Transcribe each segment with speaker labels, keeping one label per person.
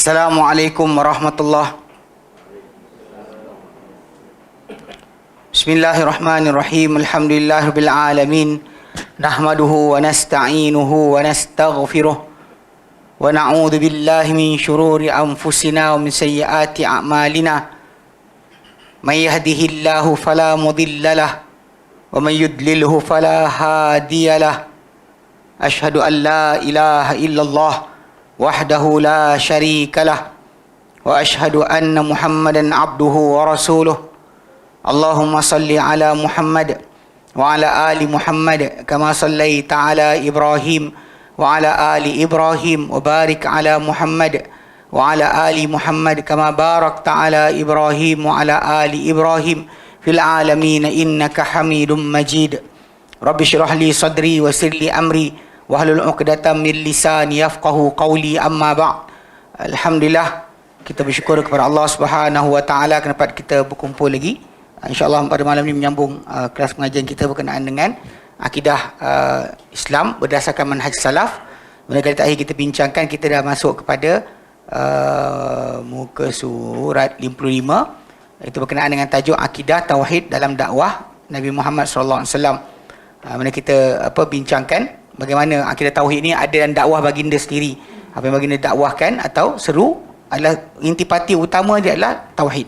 Speaker 1: Assalamualaikum warahmatullahi. Bismillahirrahmanirrahim. Alhamdulillahirabbil alamin. Nahmaduhu wa nasta'inuhu wa nastaghfiruh. Wa na'udzu billahi min syururi anfusina wa min sayyiati a'malina. May yahdihillahu fala mudilla lahu wa may yudlilhu fala hadiyalah. Asyhadu an la ilaha illallah wahdahu la syarika lah wa asyhadu anna Muhammadan abduhu wa rasuluh. Allahumma salli ala Muhammad wa ala ali Muhammad kama sallaita ala Ibrahim wa ala ali Ibrahim wa barik ala Muhammad wa ala ali Muhammad kama barakta ala Ibrahim wa ala ali Ibrahim fil alamin innaka Hamidum Majid. Rabbi shrah li sadri wa yassir li amri wahlul 'uqdatam min lisani yafqahu qawli, amma ba'd. Alhamdulillah, kita bersyukur kepada Allah Subhanahu wa taala kerana kita berkumpul lagi. InsyaAllah pada malam ini menyambung kelas pengajian kita berkenaan dengan akidah Islam berdasarkan manhaj salaf. Pada kali terakhir kita bincangkan, kita dah masuk kepada muka surat 55. Itu berkenaan dengan tajuk akidah tauhid dalam dakwah Nabi Muhammad sallallahu alaihi wasallam. Mana kita bincangkan bagaimana akidah tauhid ini ada dalam dakwah baginda sendiri. Apa yang baginda dakwahkan atau seru adalah intipati utama dia adalah tauhid.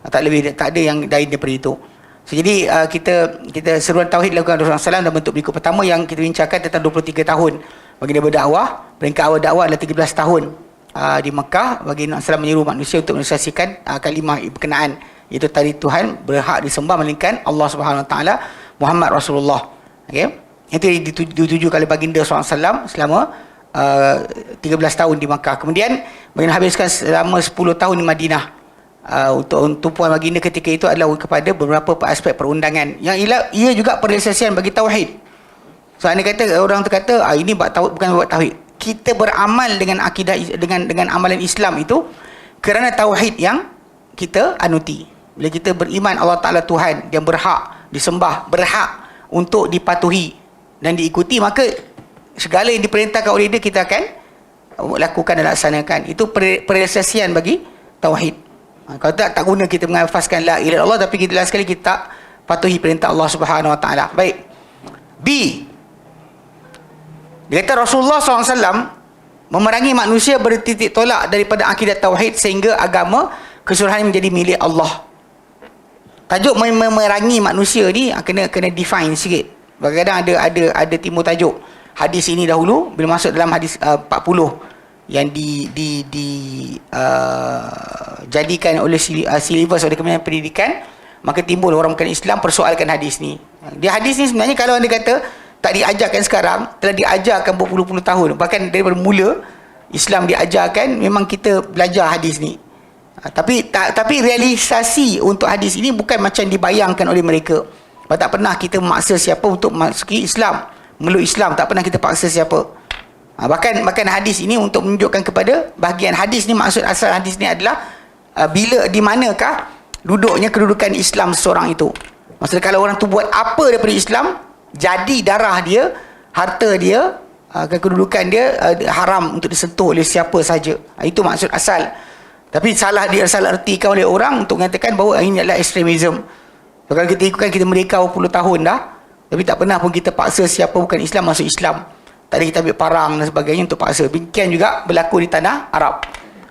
Speaker 1: Tak ada yang lain daripada itu. So, jadi kita seruan tauhid dilakukan Rasulullah SAW dalam bentuk berikut. Pertama yang kita bincangkan tentang 23 tahun baginda berdakwah. Peringkat awal dakwah adalah 13 tahun di Mekah. Baginda SAW menyuruh manusia untuk menyelesaikan kalimah berkenaan, iaitu tadi Tuhan berhak disembah melainkan Allah Subhanahu Wa Taala, Muhammad Rasulullah. Okey. Itu ditujukan oleh baginda SAW selama 13 tahun di Makkah. Kemudian baginda habiskan selama 10 tahun di Madinah. Untuk tumpuan baginda ketika itu adalah kepada beberapa aspek perundangan yang ia juga perselesaian bagi tauhid. So anda kata, orang tu kata ini bukan buat tauhid. Kita beramal dengan akidah dengan amalan Islam itu kerana tauhid yang kita anuti. Bila kita beriman Allah Taala Tuhan yang berhak disembah, berhak untuk dipatuhi dan diikuti, maka segala yang diperintahkan oleh dia kita akan lakukan dan laksanakan. Itu perselesaian bagi tauhid. Kalau tak guna kita menghafazkan la ilaha illallah, tapi kita last sekali kita tak patuhi perintah Allah Subhanahu Wa Taala. Baik. B. Dia kata Rasulullah SAW memerangi manusia bertitik tolak daripada akidah tauhid sehingga agama keseluruhannya menjadi milik Allah. Tajuk memerangi manusia ni kena define sikit. Kadang-kadang ada timbul tajuk. Hadis ini dahulu bila masuk dalam hadis 40 yang jadikan oleh silibus oleh Kementerian Pendidikan, maka timbul orang bukan Islam persoalkan hadis ni. Hadis ni sebenarnya kalau anda kata tak diajarkan sekarang, telah diajarkan berpuluh-puluh tahun. Bahkan daripada mula Islam diajarkan, memang kita belajar hadis ni. Tapi realisasi untuk hadis ini bukan macam dibayangkan oleh mereka. Tak pernah kita memaksa siapa untuk masuki Islam, meluk Islam, tak pernah kita paksa siapa. Bahkan hadis ini untuk menunjukkan kepada bahagian hadis ni, maksud asal hadis ni adalah di manakah duduknya kedudukan Islam seseorang itu. Maksudnya kalau orang tu buat apa daripada Islam, jadi darah dia, harta dia, kedudukan dia haram untuk disentuh oleh siapa saja. Itu maksud asal. Tapi salah artikan oleh orang untuk mengatakan bahawa ini adalah ekstremisme. Kalau kita ikutkan, kita merdeka berpuluh tahun dah, tapi tak pernah pun kita paksa siapa bukan Islam masuk Islam. Tadi kita ambil parang dan sebagainya untuk paksa. Demikian juga berlaku di tanah Arab.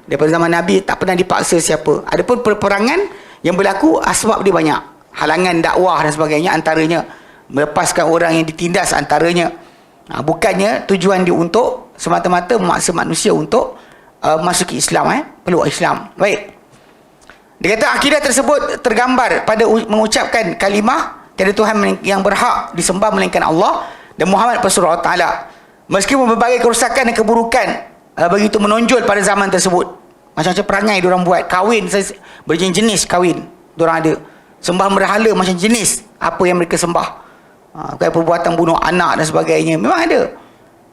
Speaker 1: Daripada zaman Nabi tak pernah dipaksa siapa. Adapun peperangan yang berlaku, asbab dia banyak. Halangan dakwah dan sebagainya antaranya. Melepaskan orang yang ditindas antaranya. Bukannya tujuan dia untuk semata-mata memaksa manusia untuk masuki Islam, peluk Islam. Baik. Dia kata akidah tersebut tergambar pada mengucapkan kalimah tiada Tuhan yang berhak disembah melainkan Allah dan Muhammad Rasulullah Taala. Meskipun berbagai kerosakan dan keburukan begitu menonjol pada zaman tersebut. Macam-macam perangai diorang buat. Kahwin berjenis-jenis kahwin diorang ada. Sembah berhala macam jenis apa yang mereka sembah. Kayak perbuatan bunuh anak dan sebagainya. Memang ada.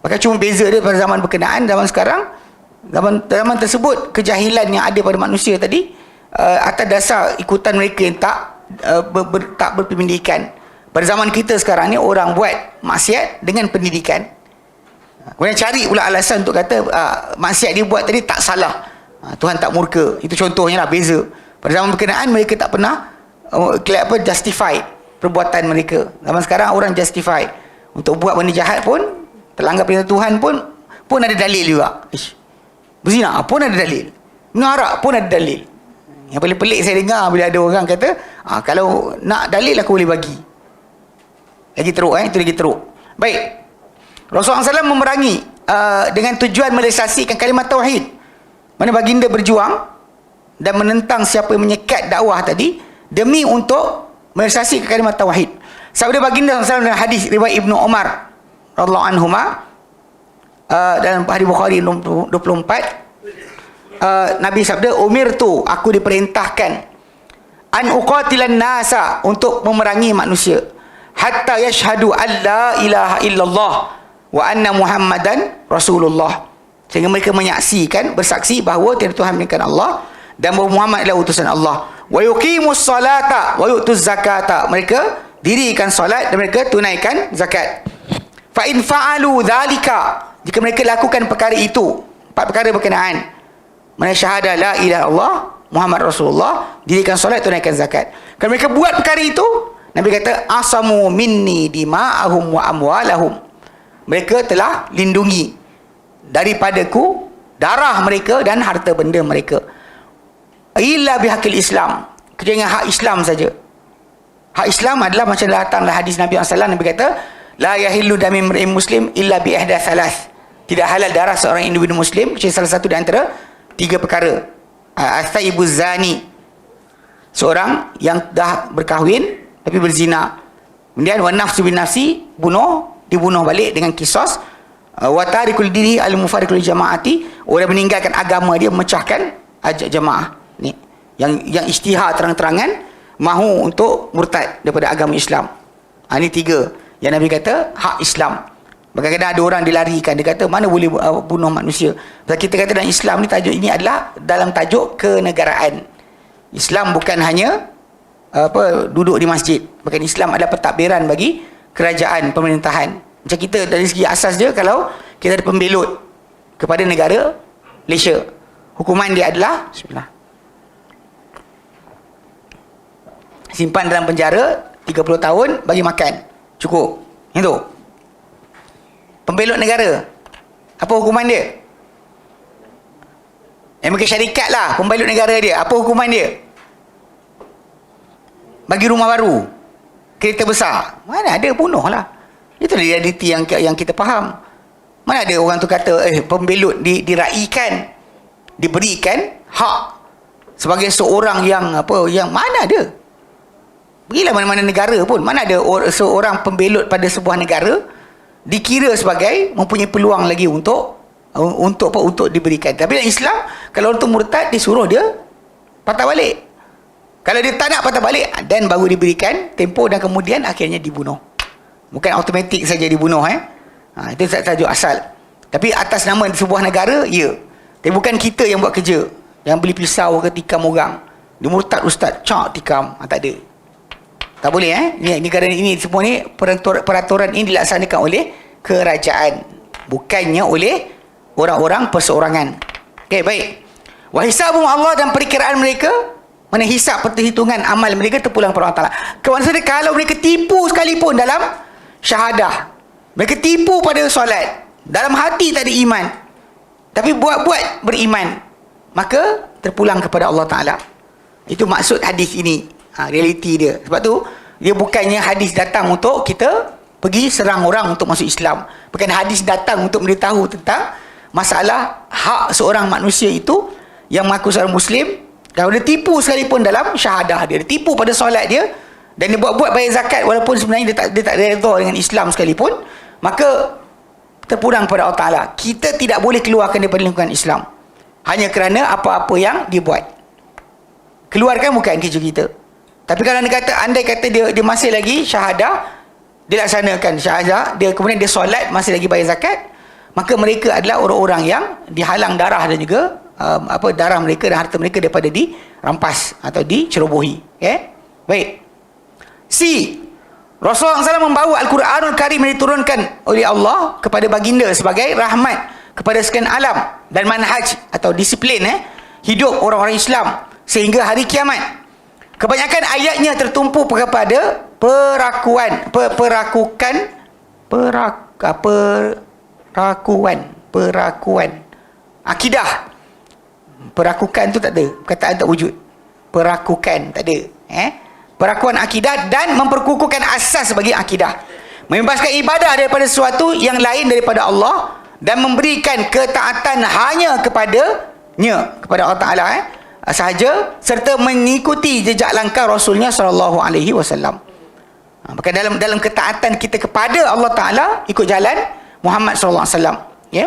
Speaker 1: Bahkan cuma beza dia pada zaman berkenaan, zaman sekarang. Zaman tersebut, kejahilan yang ada pada manusia tadi, atas dasar ikutan mereka yang tak berpendidikan. Pada zaman kita sekarang ni, orang buat maksiat dengan pendidikan. Kemudian cari pula alasan untuk kata maksiat dia buat tadi tak salah. Tuhan tak murka. Itu contohnya lah, beza. Pada zaman berkenaan mereka tak pernah justify perbuatan mereka. Zaman sekarang orang justify untuk buat benda jahat pun, terlanggar perintah Tuhan pun ada dalil juga. Berzina pun ada dalil, mengarak pun ada dalil. Yang paling pelik saya dengar bila ada orang kata, kalau nak dalil aku boleh bagi. Lagi teruk, itu lagi teruk. Baik, Rasulullah SAW memerangi dengan tujuan merealisasikan kalimat tauhid. Mana baginda berjuang dan menentang siapa yang menyekat dakwah tadi demi untuk merealisasikan kalimat tauhid. Sabda baginda SAW dalam hadis riwayat Ibnu Umar radhiyallahu anhuma, dalam hadis Bukhari 24, Nabi sabda, umirtu, aku diperintahkan, an uqatilan nasa, untuk memerangi manusia, hatta yashhadu an la ilaha illallah wa anna Muhammadan Rasulullah, sehingga mereka menyaksikan, bersaksi bahawa tiada Tuhan melainkan Allah dan bahawa Muhammad adalah utusan Allah. Wa yuqimus salata wa yu'tuz zakata, mereka dirikan solat dan mereka tunaikan zakat. Fa in fa'alu dhalika, jika mereka lakukan perkara itu, 4 perkara berkenaan, mana syahadah la ilaha illallah Muhammad Rasulullah, dirikan solat, tunaikan zakat. Kalau mereka buat perkara itu, Nabi kata, asamu minni dima'ahum wa amwalahum, mereka telah lindungi daripadaku darah mereka dan harta benda mereka, illa bihaqil Islam, kecuali dengan hak Islam saja. Hak Islam adalah macam datanglah hadis Nabi SAW, Nabi kata, la yahillu dami imri'in muslim illa bi ihda thalath, tidak halal darah seorang individu muslim kecuali salah satu di antara 3 perkara. As-sayyibuz zani, seorang yang dah berkahwin tapi berzina. Kemudian wa nafsu bin nafsi, dibunuh balik dengan kisos. Wa tarikul dini al-mufariqul jamaati, orang meninggalkan agama dia, memecahkan jamaah. Ni yang isytihar terang-terangan mahu untuk murtad daripada agama Islam. Ini 3 yang Nabi kata hak Islam. Kadang-kadang ada orang dilarikan, dia kata mana boleh bunuh manusia. Sebab kita kata dalam Islam ni, tajuk ini adalah dalam tajuk kenegaraan. Islam bukan hanya duduk di masjid, bahkan Islam adalah pentadbiran bagi kerajaan, pemerintahan. Macam kita dari segi asas dia, kalau kita ada pembelot kepada negara Malaysia, hukuman dia adalah simpan dalam penjara 30 tahun, bagi makan, cukup. Itu pembelot negara. Apa hukuman dia? Mungkin syarikat lah pembelot negara dia. Apa hukuman dia? Bagi rumah baru, kereta besar. Mana ada, bunuh lah. Itu realiti yang kita faham. Mana ada orang tu kata pembelot diraikan, diberikan hak sebagai seorang yang mana ada. Pergilah mana-mana negara pun, mana ada seorang pembelot pada sebuah negara dikira sebagai mempunyai peluang lagi untuk diberikan. Tapi dalam Islam, kalau orang tu murtad, disuruh dia patah balik. Kalau dia tak nak patah balik, dan baru diberikan tempoh, dan kemudian akhirnya dibunuh. Bukan automatik saja dibunuh. Itu tajuk asal. Tapi atas nama sebuah negara, ya. Tapi bukan kita yang buat kerja, yang beli pisau ke tikam orang. Dia murtad ustaz, cak tikam. Tak ada. Tak boleh. Negara ini, semua ni peraturan ini dilaksanakan oleh kerajaan, bukannya oleh orang-orang perseorangan. Okey, baik. Wa hisabum Allah, dan perkiraan mereka, mana hisab, perhitungan amal mereka terpulang kepada Allah Taala. Maksudnya kalau mereka tipu sekalipun dalam syahadah, mereka tipu pada solat, dalam hati tak ada iman, tapi buat beriman, maka terpulang kepada Allah Taala. Itu maksud hadis ini. Realiti dia. Sebab tu dia bukannya hadis datang untuk kita pergi serang orang untuk masuk Islam. Bukan hadis datang untuk memberitahu tentang masalah hak seorang manusia itu yang mengaku seorang Muslim. Kalau dia tipu sekalipun dalam syahadah dia tipu pada solat dia, dan dia buat bayar zakat walaupun sebenarnya dia tak redha dengan Islam sekalipun, maka terpulang kepada Allah Ta'ala. Kita tidak boleh keluarkan daripada lingkungan Islam hanya kerana apa-apa yang dia buat. Keluarkan bukan kerja kita. Tapi kalau andai kata dia masih lagi syahadah, dia laksanakan syahadah, dia kemudian dia solat, masih lagi bayar zakat, maka mereka adalah orang-orang yang dihalang darah dan juga darah mereka dan harta mereka daripada dirampas atau dicerobohi. Okay? Baik. C. Rasulullah SAW membawa Al-Quranul Karim yang diturunkan oleh Allah kepada baginda sebagai rahmat kepada sekalian alam, dan manhaj atau disiplin hidup orang-orang Islam sehingga hari kiamat. Kebanyakan ayatnya tertumpu kepada perakuan akidah. Perakukan tu tak ada, perkataan tak wujud. Perakukan tak ada. Perakuan akidah dan memperkukuhkan asas bagi akidah. Membebaskan ibadah daripada sesuatu yang lain daripada Allah dan memberikan ketaatan hanya kepada Allah Taala sahaja, serta mengikuti jejak langkah Rasulnya sallallahu alaihi wasallam. Maka dalam ketaatan kita kepada Allah Taala, ikut jalan Muhammad sallallahu alaihi wasallam, ya.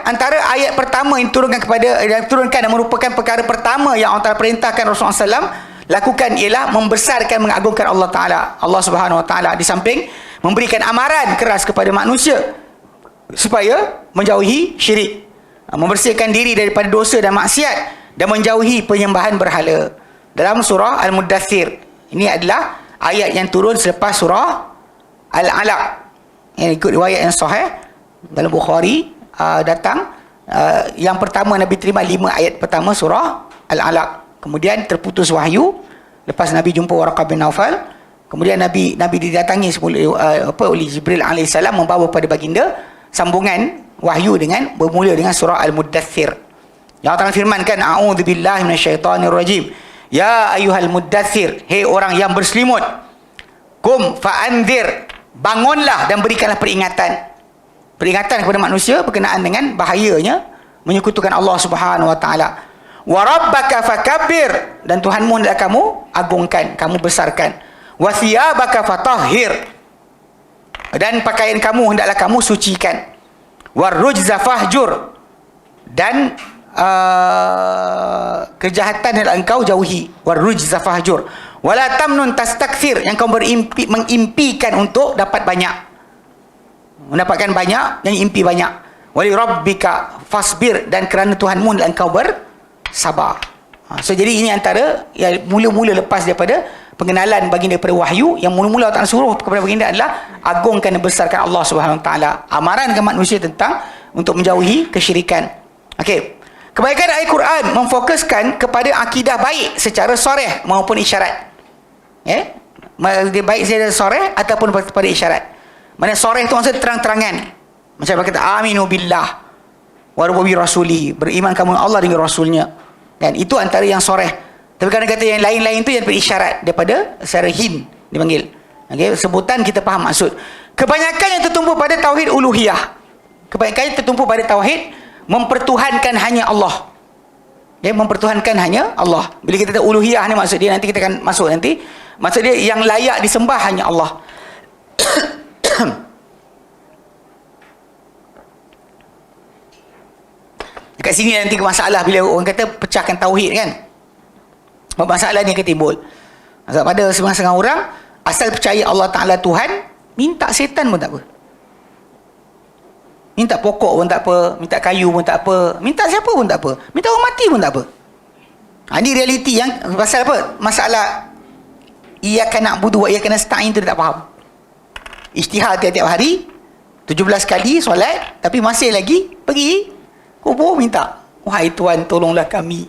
Speaker 1: Antara ayat pertama yang turunkan dan merupakan perkara pertama yang Allah Taala perintahkan Rasulullah SAW lakukan ialah membesarkan, mengagungkan Allah Taala, Allah Subhanahu Wa Taala, di samping memberikan amaran keras kepada manusia supaya menjauhi syirik, membersihkan diri daripada dosa dan maksiat, dan menjauhi penyembahan berhala. Dalam surah Al-Muddathir, ini adalah ayat yang turun selepas surah Al-Alaq, yang ikut riwayat yang sahih dalam Bukhari. Datang yang pertama Nabi terima 5 ayat pertama surah Al-Alaq, kemudian terputus wahyu lepas Nabi jumpa Waraqah bin Naufal. Kemudian Nabi didatangi oleh Jibril alaihissalam membawa pada baginda sambungan wahyu bermula dengan surah Al-Muddathir. Yang Allah firmankan, a'udzubillahi minasyaitonirrajim, ya ayyuhal muddathir, hei orang yang berselimut, kum fa'anzir, bangunlah dan berikanlah peringatan kepada manusia berkenaan dengan bahayanya menyekutukan Allah Subhanahu Wa Taala. Wa rabbaka fakabbir, dan Tuhanmu hendaklah kamu agungkan, kamu besarkan. Wa thiyabaka fatahhir, dan pakaian kamu hendaklah kamu sucikan. War rujza fahjur, dan kejahatan hendaklah engkau jauhi. War rujza fahjur. Wala tamnun tastakthir, yang kau mengimpikan untuk dapat banyak, mendapatkan banyak dan impi banyak. Wali rabbika fasbir, dan kerana Tuhanmu dan engkau bersabar. So jadi ini antara yang mula-mula lepas daripada pengenalan baginda daripada wahyu, yang mula-mula Allah Ta'ala suruh kepada baginda adalah agungkan dan besarkan Allah Subhanahu Wa Taala, amaran kepada manusia tentang untuk menjauhi kesyirikan. Okey. Kebaikan ayat Quran memfokuskan kepada akidah baik secara soreh maupun isyarat. Baik secara soreh ataupun pada isyarat. Mana soreh itu maksud terang-terangan. Macam kata aminu billah wa bi rasuli, beriman kamu Allah dengan rasulnya. Dan itu antara yang soreh. Tapi kalau kata yang lain-lain itu yang berisyarat daripada secara hin dipanggil. Okey, sebutan kita faham maksud. Kebanyakan yang tertumpu pada tauhid uluhiyah. Kebanyakan yang tertumpu pada tauhid mempertuhankan hanya Allah. Mempertuhankan hanya Allah. Bila kita kata uluhiyah ni, maksud dia, nanti kita akan masuk nanti. Maksud dia yang layak disembah hanya Allah. Dekat sini nanti masalah bila orang kata pecahkan tauhid kan. Masalah ni akan timbul. Pada setengah-setengah orang asal percaya Allah Ta'ala Tuhan, minta setan pun tak apa. Minta pokok pun tak apa, minta kayu pun tak apa, minta siapa pun tak apa, minta orang mati pun tak apa. Ini realiti yang pasal apa? Masalah iyyaka na'budu wa iyyaka nasta'in tu dia tak faham. Ijtihad tiap-tiap hari 17 kali solat, tapi masih lagi pergi kubur minta, wahai Tuhan tolonglah kami.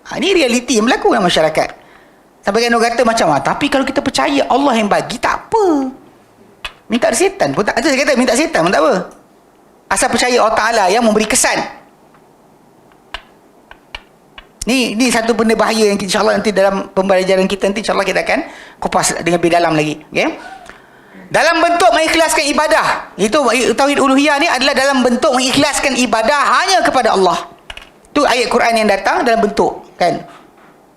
Speaker 1: Ini realiti yang berlaku dalam masyarakat. Sampai kan orang kata macam, tapi kalau kita percaya Allah yang bagi, tak apa, minta setan pun tak. Saya kata minta setan pun tak apa, asal percaya Allah Ta'ala yang memberi kesan. Ni satu benda bahaya yang insyaAllah nanti dalam pembelajaran kita nanti insyaAllah kita akan kupas dengan lebih dalam lagi. Okay? Dalam bentuk mengikhlaskan ibadah, itu tauhid uluhiyah ni adalah dalam bentuk mengikhlaskan ibadah hanya kepada Allah. Itu ayat Quran yang datang dalam bentuk kan,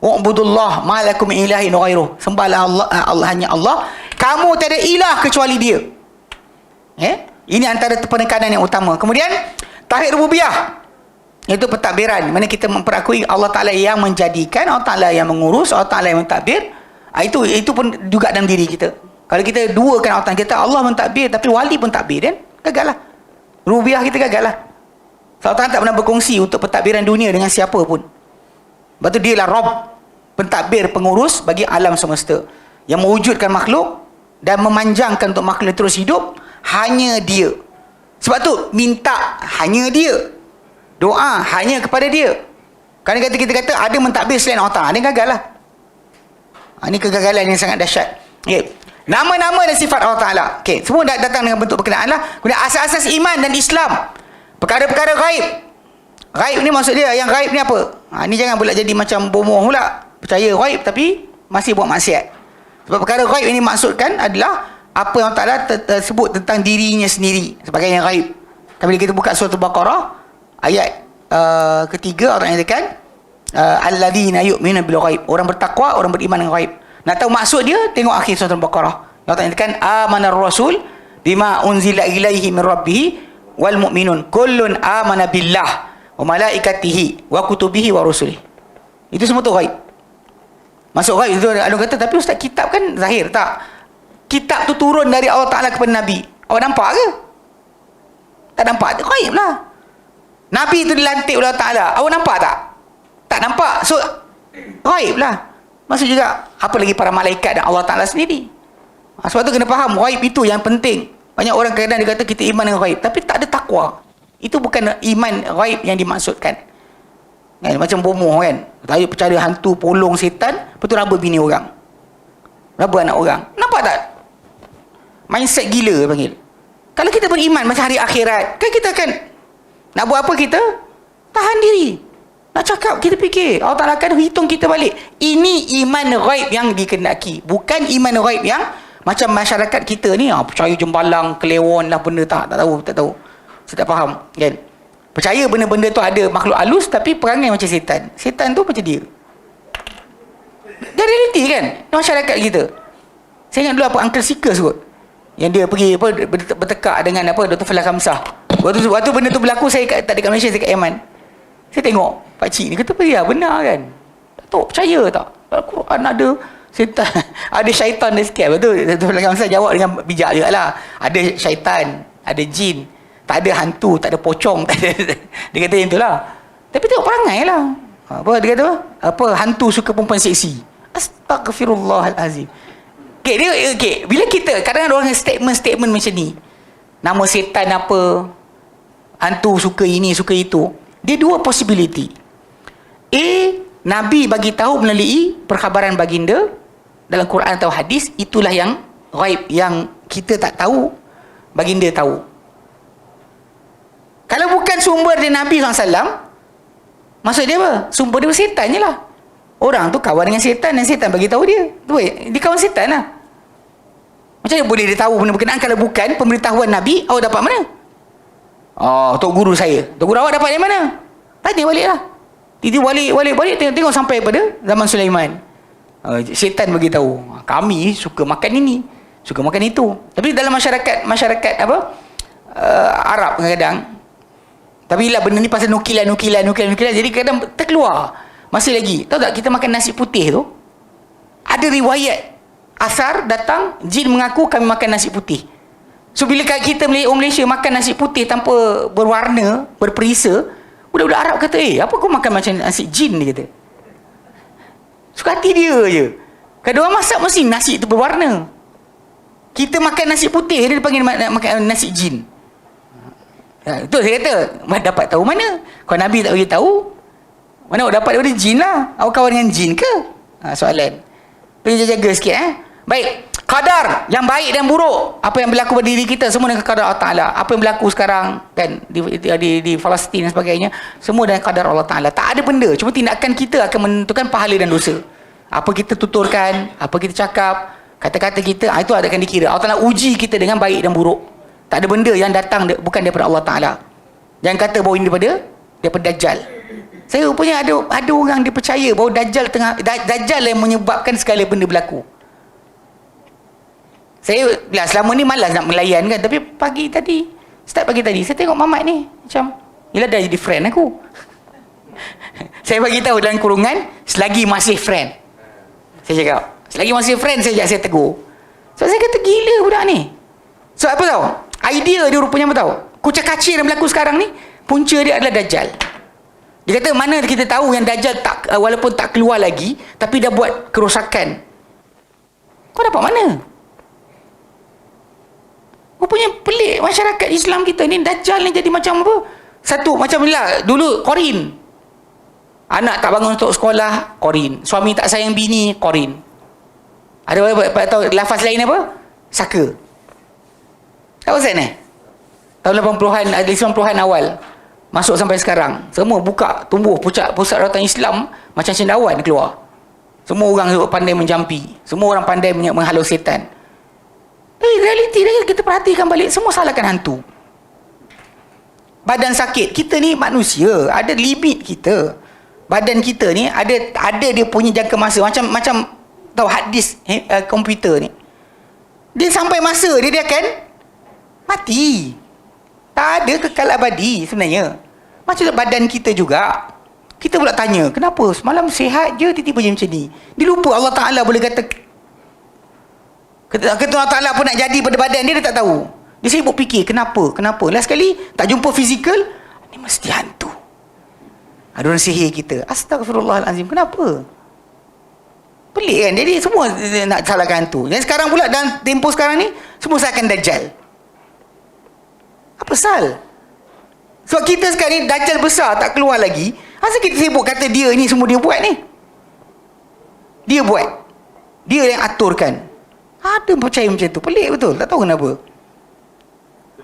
Speaker 1: wa'budullah ma lakum min ilahin ghairuh, sembahlah Allah hanya Allah, kamu tiada ilah kecuali dia. Ini antara penekanan yang utama. Kemudian tauhid rububiyah, iaitu pentadbiran, mana kita memperakui Allah Ta'ala yang menjadikan, Allah Ta'ala yang mengurus, Allah Ta'ala yang mentadbir. Itu pun juga dalam diri kita. Kalau kita duakan Allah Ta'ala, kita Allah mentadbir tapi wali pun takbir, dan gagal lah. Rububiyah kita gagal lah. Allah Ta'ala tak pernah berkongsi untuk pentadbiran dunia dengan siapa pun. Sebab tu dia lah Rabb, pentadbir, pengurus bagi alam semesta, yang mewujudkan makhluk dan memanjangkan untuk makhluk terus hidup hanya dia. Sebab tu minta hanya dia. Doa hanya kepada dia. Kerana kita kata ada mentadbir selain Allah Ta'ala. Ini gagal lah. Ini kegagalan yang sangat dahsyat. Okay. Nama-nama dan sifat Allah Ta'ala. Okay. Semua datang dengan bentuk berkenaan lah. Kemudian asas-asas iman dan Islam. Perkara-perkara gaib. Gaib ni maksud dia, yang gaib ni apa? Ni jangan pula jadi macam bomoh pula. Percaya gaib tapi masih buat maksiat. Sebab perkara gaib ini maksudkan adalah apa yang Allah Ta'ala tersebut tentang dirinya sendiri sebagai yang gaib. Bila kita buka surah Al-Baqarah ayat ketiga, Allah nyatakan alladzina yu'minuna bil ghaib. Orang bertakwa, orang beriman dengan gaib. Nak tahu maksud dia, tengok akhir surah Al-Baqarah. Allah nyatakan amanar rasul bima unzila ilaihi min rabbih wal mu'minun kullun amana billah wa malaikatihi wa kutubihi wa rusulih. Itu semua tu gaib. Masuk gaib itu ada kata, tapi ustaz kitab kan zahir. Tak. Kitab tu turun dari Allah Ta'ala kepada Nabi. Awak nampak ke? Tak nampak. Gaib lah. Nabi tu dilantik oleh Allah Ta'ala. Awak nampak tak? Tak nampak. So, gaib lah. Maksud juga, apa lagi para malaikat dan Allah Ta'ala sendiri. Sebab tu kena faham, gaib itu yang penting. Banyak orang kadang-kadang dia kata kita iman dengan gaib, tapi tak ada takwa. Itu bukan iman gaib yang dimaksudkan. Kan? Macam bomoh kan. Tajuk percaya hantu, polong, setan, lepas tu raba bini orang. Raba anak orang. Nampak tak? Mindset gila panggil. Kalau kita beriman macam hari akhirat, kan kita akan nak buat apa kita? Tahan diri. Nak cakap, kita fikir. Allah Ta'ala akan hitung kita balik. Ini iman ghaib yang dikendaki. Bukan iman ghaib yang macam masyarakat kita ni, percaya jembalang, kelewon lah benda tak tahu. Saya tak faham. Kan? Percaya benda-benda tu ada makhluk halus, tapi perangai macam setan. Setan tu macam dia. Dia realiti kan? Masyarakat kita. Saya ingat dulu apa Uncle Seekers kot. Yang dia pergi apa bertekak dengan apa Dr. Falah Khamsah. Waktu benda tu berlaku, saya tak dekat Malaysia, saya kat Yaman. Saya tengok pakcik ni kata ya benar kan. Tak tahu percaya tak? Al-Quran ada setan, ada syaitan dia sikit. Betul. Dr. Falah Khamsah jawab dengan bijak jugalah. Ada syaitan, ada jin, tak ada hantu, tak ada pocong, tak ada. Dia kata yang itulah. Tapi tengok perangai lah. Apa dia kata apa hantu suka perempuan seksi. Astaghfirullahalazim. Okay, bila kita kadang-kadang orang statement macam ni, nama setan apa, hantu suka ini, suka itu, dia dua possibility. A, Nabi bagi tahu melalui perkhabaran baginda dalam Quran atau hadis, itulah yang ghaib, yang kita tak tahu, baginda tahu. Kalau bukan sumber dari Nabi SAW, maksud dia apa? Sumber dia setan je lah. Orang tu kawan dengan setan dan setan bagi tahu dia. Dia kawan setan lah. Macam mana boleh dia tahu benda berkenaan kalau bukan pemberitahuan Nabi? Awak dapat mana? Tok guru saya. Tok guru awak dapat dari mana? Tanya balik lah. Balik tengok sampai pada zaman Sulaiman. Setan bagi tahu. Kami suka makan ini, suka makan itu. Tapi dalam masyarakat apa? Arab kadang-kadang. Tapi lah benda ni pasal nukilan. Jadi kadang terkeluar. Masih lagi. Tahu tak kita makan nasi putih tu? Ada riwayat asar datang, jin mengaku kami makan nasi putih. So bila kita orang Malaysia makan nasi putih tanpa berwarna, berperisa, budak-budak Arab kata, apa kau makan macam nasi jin, dia kata. Suka hati dia je. Kalau orang masak mesti nasi tu berwarna. Kita makan nasi putih, dia panggil makan nasi jin. Itu saya kata, dapat tahu mana? Kalau Nabi tak bagi tahu, mana awak dapat daripada jin lah. Awak kawan dengan jin ke? Soalan. Pergi jaga sikit. Baik. Qadar yang baik dan buruk, apa yang berlaku pada diri kita, semua dengan qadar Allah Ta'ala. Apa yang berlaku sekarang kan di Palestin dan sebagainya, semua dengan qadar Allah Ta'ala. Tak ada benda, cuma tindakan kita akan menentukan pahala dan dosa. Apa kita tuturkan, apa kita cakap, kata-kata kita, itu akan dikira. Allah Ta'ala uji kita dengan baik dan buruk. Tak ada benda yang datang bukan daripada Allah Ta'ala. Jangan kata bahawa ini daripada Dajjal. Saya rupanya ada orang dia percaya bahawa Dajjal yang menyebabkan segala benda berlaku. Saya selama ni malas nak melayan kan, tapi pagi tadi saya tengok Mamat ni macam yelah dah jadi friend aku. Saya bagi tahu dalam kurungan, selagi masih friend. Saya cakap, selagi masih friend saya tegur. So saya kata gila budak ni. So apa tahu? Idea dia rupanya apa tahu? Kucak-kacir yang berlaku sekarang ni, punca dia adalah Dajjal. Dia kata mana kita tahu yang Dajjal tak walaupun tak keluar lagi, tapi dah buat kerosakan. Kau dapat mana? Rupanya pelik masyarakat Islam kita ni, Dajjal ni jadi macam apa? Satu macam ni lah. Dulu korin. Anak tak bangun untuk sekolah, korin. Suami tak sayang bini, korin. Ada apa tahu lafaz lain apa? Saka. Tak pasal ni? Tahun 80-an, 90-an awal. Masuk sampai sekarang. Semua buka, tumbuh pusat rawatan Islam macam cendawan keluar. Semua orang pandai menjampi. Semua orang pandai menghalau setan. Realiti dia kita perhatikan balik, semua salahkan hantu. Badan sakit, kita ni manusia, ada limit kita. Badan kita ni ada dia punya jangka masa, macam tahu hard disk komputer ni. Dia sampai masa dia akan mati. Tak ada kekal abadi sebenarnya. Macam badan kita juga. Kita pula tanya, kenapa semalam sihat je tiba-tiba macam ni? Dia lupa Allah Ta'ala boleh kata Allah Ta'ala pun nak jadi pada badan dia tak tahu. Dia sibuk fikir, kenapa? Last sekali tak jumpa fizikal, ni mesti hantu. Ada orang sihir kita. Astagfirullahalazim, kenapa? Pelik kan? Jadi semua nak salahkan hantu. Dan sekarang pula dalam tempoh sekarang ni, semua salahkan Dajjal. Apa sal? Sebab kita sekarang ni Dajjal besar tak keluar lagi. Asal kita sibuk kata dia ni semua dia buat ni? Dia buat. Dia yang aturkan. Ada percaya macam tu. Pelik betul. Tak tahu kenapa.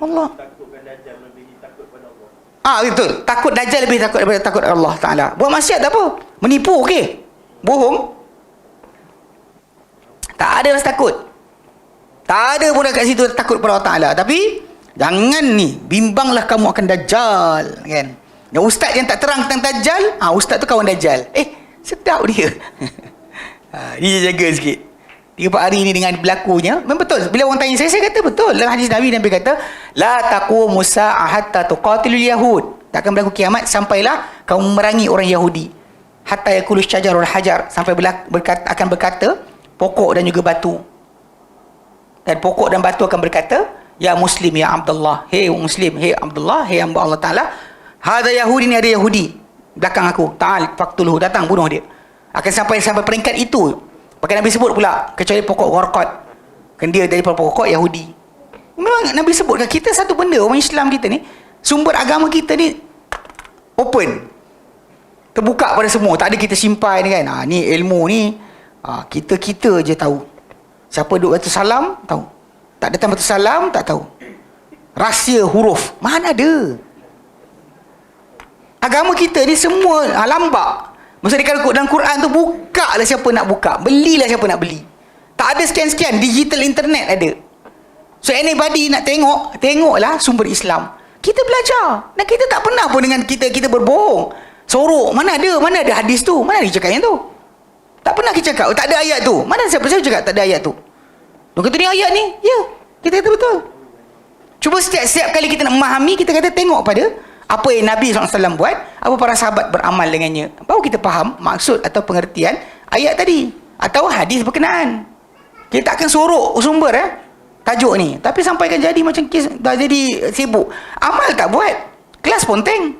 Speaker 1: Allah.
Speaker 2: Takutkan Dajjal melebihi takut pada Allah.
Speaker 1: Betul. Takut Dajjal lebih takut daripada takut Allah Ta'ala. Buat maksiat tak apa. Menipu okey. Bohong. Tak ada rasa takut. Tak ada pun kat situ takut pada Allah Ta'ala. Tapi jangan ni, bimbanglah kamu akan Dajjal, kan? Dan ustaz yang tak terang tentang Dajjal, ustaz tu kawan Dajjal. Sedap dia. Dia jaga sikit. 3-4 hari ni dengan berlakunya, memang betul. Bila orang tanya saya kata betul. Dalam hadis Nabi kata, la taqumu sa'ah hatta tuqatilul yahud. Tak akan berlaku kiamat sampailah kamu memerangi orang Yahudi. Hatta yakulu syajarul hajar, sampai akan berkata pokok dan juga batu. Dan pokok dan batu akan berkata, ya Muslim, ya Abdullah. Hei Muslim, hei Abdullah, hei hamba Allah Ta'ala. Hada Yahudi, ni ada Yahudi belakang aku. Ta'al faqtuluhu, datang bunuh dia. Akan sampai peringkat itu. Bahkan Nabi sebut pula, kecuali pokok gharqad. Kan dia daripada pokok Yahudi. Memang Nabi sebutkan kita satu benda, orang Islam kita ni, sumber agama kita ni open. Terbuka pada semua. Tak ada kita simpan kan. Ni ilmu ni, kita je tahu. Siapa duduk batu salam, tahu. Tak datang batu salam, tak tahu. Rahsia huruf, mana ada? Agama kita ni semua lambak. Maksudnya kalau dalam Quran tu, buka lah siapa nak buka, belilah siapa nak beli. Tak ada sekian-sekian, digital internet ada. So anybody nak tengoklah sumber Islam. Kita belajar. Dan kita tak pernah pun dengan kita berbohong. Sorok, mana ada hadis tu? Mana ada cakap yang tu? Tak pernah kita cakap, tak ada ayat tu. Mana siapa cakap tak ada ayat tu? Dia kata ni ayat ni, ya, kita kata betul. Cuba setiap kali kita nak memahami, kita kata tengok pada apa yang Nabi SAW buat, apa para sahabat beramal dengannya. Baru kita faham maksud atau pengertian ayat tadi. Atau hadis berkenaan. Kita takkan sorok sumber tajuk ni. Tapi sampaikan jadi macam kes, dah jadi sibuk. Amal tak buat. Kelas ponteng.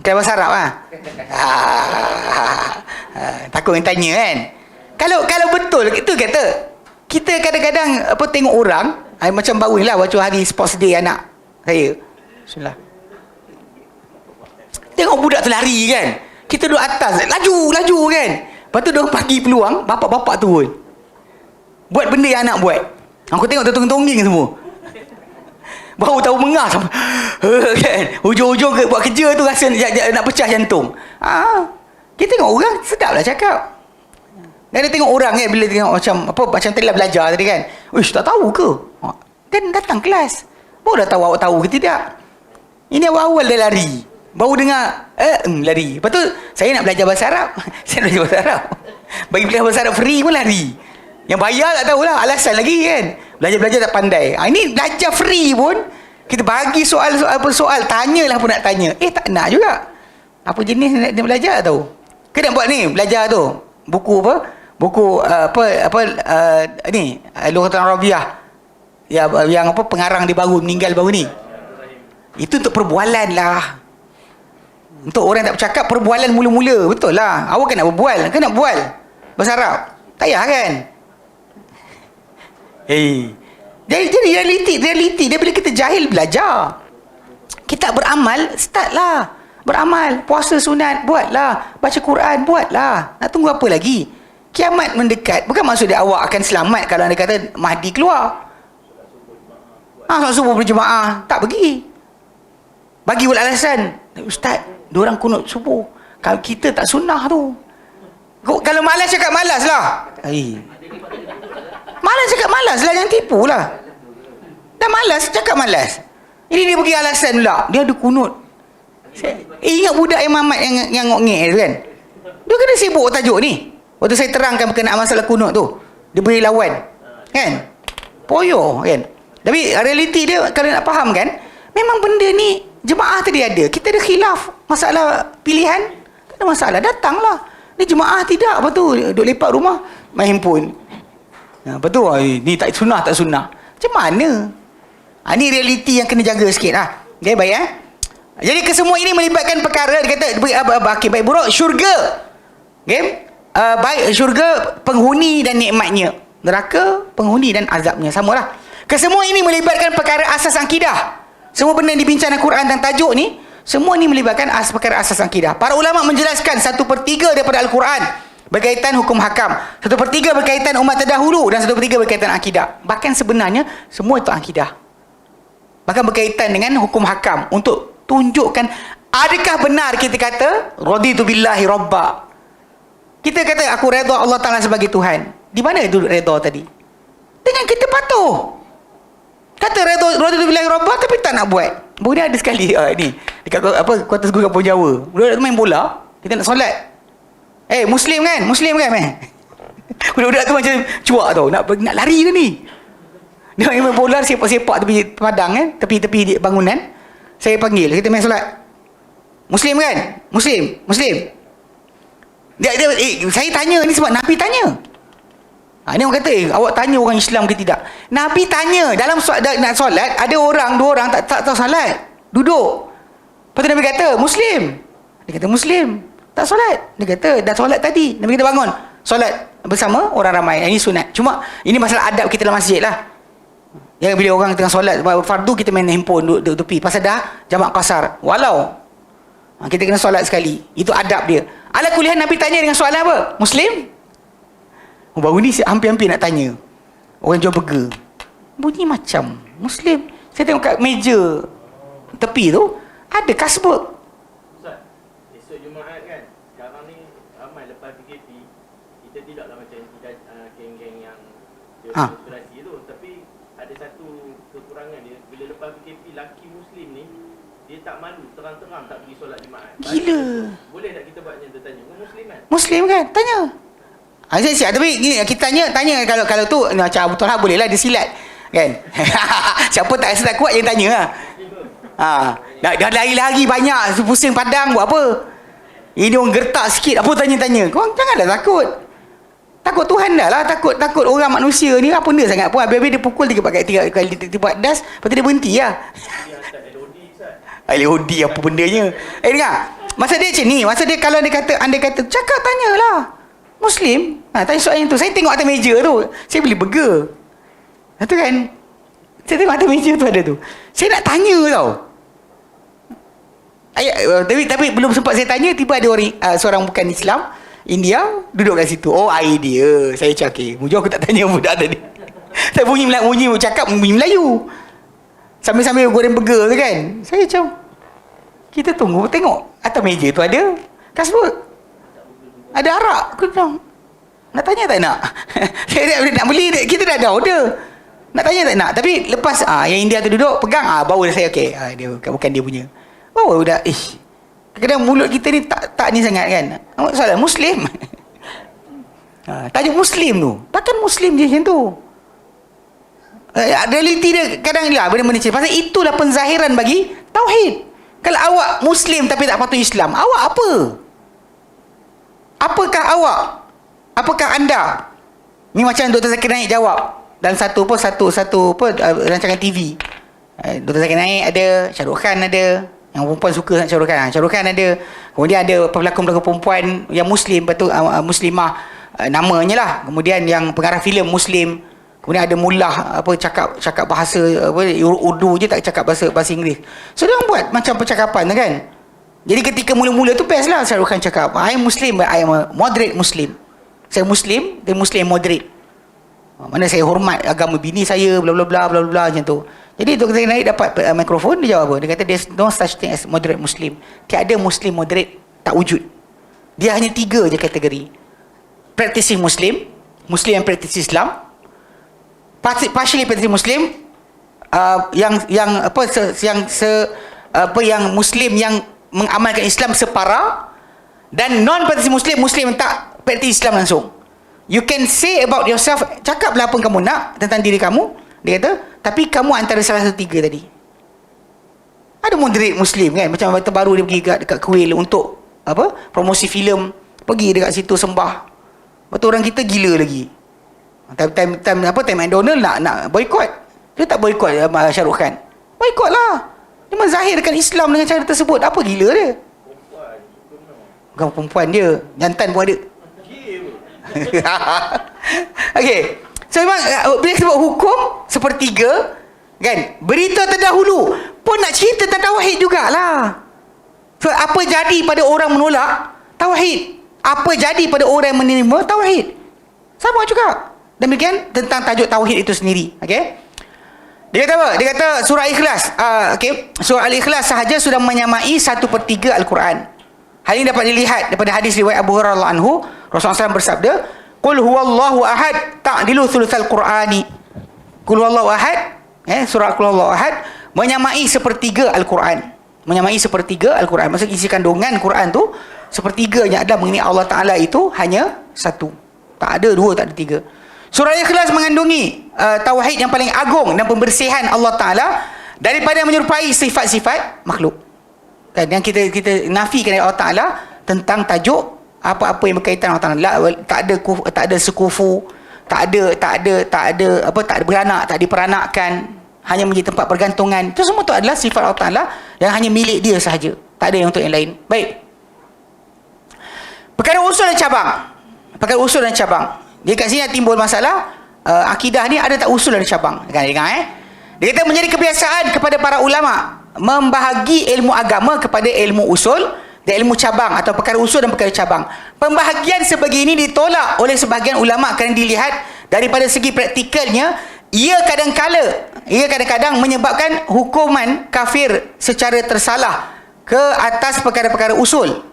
Speaker 1: Kelas bahasa Arab takut yang tanya kan. Kalau betul, itu kata. Kita kadang-kadang tengok orang, macam baru ni lah, waktu hari sports day anak saya. Bismillah. Tengok budak tu lari kan. Kita duduk atas, laju kan. Lepas tu dia bagi peluang, bapak-bapak turun. Buat benda yang anak buat. Aku tengok tertongging semua. Baru tahu mengah sampai kan. Hujung-hujung buat kerja tu rasa nak pecah jantung. Kita tengok orang, sedap lah cakap. Dan dia tengok orang kan, bila tengok macam tadi lah belajar tadi kan. Uish, tak tahu ke? Dan datang kelas. Baru dah tahu awak tahu ke tidak? Ini awal-awal dia lari. Baru dengar, lari. Lepas tu, saya nak belajar bahasa Arab. Saya nak belajar bahasa Arab. Bagi belajar bahasa Arab free pun lari. Yang bayar tak tahulah, alasan lagi kan. Belajar-belajar tak pandai. Ini belajar free pun, kita bagi soal, tanyalah pun nak tanya. Tak nak juga. Apa jenis nak belajar tahu? Kena buat ni, belajar tu. Buku apa? Buku ni, Lughatul Arabiah. Yang pengarang dia baru, meninggal baru ni. Itu untuk perbualan lah. Untuk orang tak bercakap, perbualan mula-mula. Betul lah. Awak kan nak berbual. Kan nak bual bahasa Arab. Tak payah kan? Jadi realiti dia bila kita jahil belajar. Kita beramal, startlah. Beramal, puasa sunat, buatlah. Baca Quran, buatlah. Nak tunggu apa lagi? Kiamat mendekat. Bukan maksud dia awak akan selamat kalau anda kata Mahdi keluar. Solat subuh berjemaah. Tak pergi. Bagi pula alasan. Ustaz, diorang kunut subuh. Kalau kita tak sunnah tu. Kalau malas cakap malas lah. Malas cakap malas lah. Jangan tipu lah. Dah malas cakap malas. Ini dia bagi alasan pula. Dia ada kunut. Ingat budak yang mamat yang ngok-ngek tu kan. Dia kena sibuk tajuk ni. Waktu saya terangkan berkenaan masalah kunut tu. Dia beri lawan. Kan? Poyo kan? Tapi realiti dia kalau nak faham kan, memang benda ni jemaah tadi ada. Kita ada khilaf masalah pilihan. Tak ada masalah, datanglah. Ni jemaah tidak, apa tu? Duduk lepak rumah, main handphone. Apa tu? Ni tak sunnah, tak sunnah. Macam mana? Ni realiti yang kena jaga sikit lah. Okay, baik Jadi kesemua ini melibatkan perkara, dia kata, baik buruk, syurga. Okay? Baik syurga, penghuni dan nikmatnya. Neraka, penghuni dan azabnya. Samalah. Kesemua ini melibatkan perkara asas akidah. Semua benda yang dibincang dalam Quran tentang tajuk ni, semua ini melibatkan perkara asas akidah. Para ulama menjelaskan 1/3 daripada Al-Quran berkaitan hukum hakam, 1/3 berkaitan umat terdahulu, dan 1/3 berkaitan akidah. Bahkan sebenarnya semua itu akidah. Bahkan berkaitan dengan hukum hakam untuk tunjukkan adakah benar kita kata raditu billahi rabba. Kita kata aku redha Allah Ta'ala sebagai Tuhan. Di mana itu redha tadi? Dengan kita patuh. Kata raditu billahi rabba tapi tak nak buat. Baru ni ada sekali ni dekat kuartus guru Kampung Jawa. Budak tu main bola, kita nak solat. Muslim kan? Budak-budak tu macam cuak tau. Nak lari ke ni? Dia main bola sepak-sepak tepi padang tepi bangunan. Saya panggil, kita main solat. Muslim kan? Muslim. Dia saya tanya ni sebab Nabi tanya. Ni orang kata, awak tanya orang Islam ke tidak? Nabi tanya, dalam nak solat, ada orang, 2 orang tak tahu solat. Duduk. Lepas tu Nabi kata, Muslim. Dia kata, Muslim. Tak solat. Dia kata, dah solat tadi. Nabi kata, bangun. Solat bersama orang ramai. Ini sunat. Cuma, ini masalah adab kita dalam masjid lah. Yang bila orang tengah solat, fardu kita main handphone duduk tepi. Pasal dah jamak qasar. Walau kita kena solat sekali. Itu adab dia. Ala kuliah Nabi tanya dengan soalan apa? Muslim? Baru ni hampir-hampir nak tanya. Orang jual burger. Bunyi macam Muslim. Saya tengok kat meja tepi tu ada kasbut.
Speaker 2: Ustaz, esok Jumaat kan, sekarang ni ramai lepas PKP, kita tidaklah macam geng-geng yang konspirasi tu. Tapi ada satu kekurangan dia, bila lepas PKP, laki Muslim ni dia tak malu, terang-terang tak pergi solat Jumaat.
Speaker 1: Gila.
Speaker 2: Boleh tak kita buat macam tu, tanya? Kau Muslim kan?
Speaker 1: Muslim kan? Tanya. Siap. Tapi gini, kita tanya kalau tu macam Abu Talha boleh lah dia silat kan. Siapa tak rasa tak kuat yang tanya lah. Dah lari-lari banyak, pusing padang buat apa? Ini orang gertak sikit apa tanya-tanya. Kau janganlah takut Tuhan dah lah. Takut orang manusia ni apa benda sangat pun. Habis-habis dia pukul 3 kali buat das, lepas tu dia berhenti lah. LOD apa bendanya. Dengar, masa dia macam ni, masa dia kalau anda kata cakap tanyalah Muslim, tanya soalan tu. Saya tengok atas meja tu, saya beli burger. Itu kan, saya tengok atas meja tu ada tu. Saya nak tanya tau. Tapi belum sempat saya tanya, tiba ada orang, seorang bukan Islam, India, duduk kat situ. Oh, idea. Saya cakap, okay, mujur aku tak tanya budak tadi. Saya bunyi cakap bunyi Melayu. Sambil-sambil goreng burger tu kan. Saya macam, kita tengok atas meja tu ada kasbut. Ada arak. Aku bilang, nak tanya tak nak? Saya nak beli, kita dah ada order. Nak tanya tak nak? Tapi lepas yang India tu duduk, pegang, baru saya okey. Dia bukan dia punya. Oh, dah kadang-kadang mulut kita ni tak ni sangat kan. Soalan Muslim. Tajuk Muslim tu. Takkan Muslim je macam tu. Realiti dia kadang benda-benda macam. Pasal itulah penzahiran bagi tauhid. Kalau awak Muslim tapi tak patuh Islam, awak apa? Apakah awak? Apakah anda? Ni macam Dr. Zakir Naik jawab dalam satu rancangan TV. Dr. Zakir Naik ada, Syahrukh Khan ada, yang perempuan suka Syahrukh Khan. Syahrukh Khan ada. Kemudian ada pelakon-pelakon perempuan yang Muslim, muslimah namanya lah. Kemudian yang pengarah filem Muslim. Kemudian ada mullah cakap bahasa Urdu je, tak cakap bahasa Inggeris. So dia orang buat macam percakapan kan. Jadi ketika mula-mula tu best lah Shah Rukh Khan cakap, I am Muslim, I am a moderate Muslim. Saya Muslim, dia Muslim moderate. Mana saya hormat agama bini saya, bla bla bla bla bla macam tu. Jadi Dr. Naik dapat mikrofon, dia jawab apa? Dia kata there's no such thing as moderate Muslim. Tiada Muslim moderate, tak wujud. Dia hanya 3 je kategori. Practicing Muslim, Muslim yang practice Islam, partially practicing Muslim, yang Muslim yang mengamalkan Islam separa, dan non-practicing Muslim, Muslim yang tak practice Islam langsung. You can say about yourself, cakaplah apa kamu nak tentang diri kamu, dia kata, tapi kamu antara salah satu 3 tadi. Ada moderate Muslim kan, macam terbaru dia pergi dekat Kuil untuk promosi filem, pergi dekat situ sembah. Betul, orang kita gila lagi. Time McDonald nak boykot, dia tak boykot Shah Rukh Khan. Boykot lah. Dia menzahirkan Islam dengan cara tersebut. Apa gila dia? Bukan perempuan dia, jantan pun ada. Okey. So memang bila sebut hukum sepertiga kan, berita terdahulu pun nak cerita tentang tauhid jugalah. So apa jadi pada orang menolak tauhid? Apa jadi pada orang yang menerima tauhid? Sama juga. Demikian tentang tajuk tauhid itu sendiri. Okey. Dia kata apa? Dia kata surah Ikhlas. Surah Al-Ikhlas sahaja sudah menyamai 1/3 Al-Quran. Hal ini dapat dilihat daripada hadis riwayat Abu Hurairah radhiyallahu anhu. Rasulullah SAW bersabda, "Qul huwallahu ahad ta'dilu thulutsal Qur'ani." Qul huwallahu ahad, surah Qul huwallahu ahad menyamai 1/3 Al-Quran. Menyamai 1/3 Al-Quran. Maksud isi kandungan Quran tu 1/3-nya adalah mengenai Allah Taala itu hanya 1. Tak ada 2, tak ada 3. Surah Ikhlas mengandungi tauhid yang paling agung dan pembersihan Allah Taala daripada menyerupai sifat-sifat makhluk. Dan yang kita nafikan dari Allah Taala tentang tajuk apa-apa yang berkaitan dengan Allah Taala, tak ada sekufu, tak ada beranak, tak diperanakkan, hanya menjadi tempat pergantungan. Itu semua tu adalah sifat Allah Taala yang hanya milik dia sahaja. Tak ada yang untuk yang lain. Baik. Perkara usul dan cabang. Dia kat sini timbul masalah akidah ni ada tak usul dan cabang. Kan dia kata menjadi kebiasaan kepada para ulama membahagi ilmu agama kepada ilmu usul dan ilmu cabang atau perkara usul dan perkara cabang. Pembahagian sebegini ditolak oleh sebahagian ulama kerana dilihat daripada segi praktikalnya ia kadang-kadang menyebabkan hukuman kafir secara tersalah ke atas perkara-perkara usul.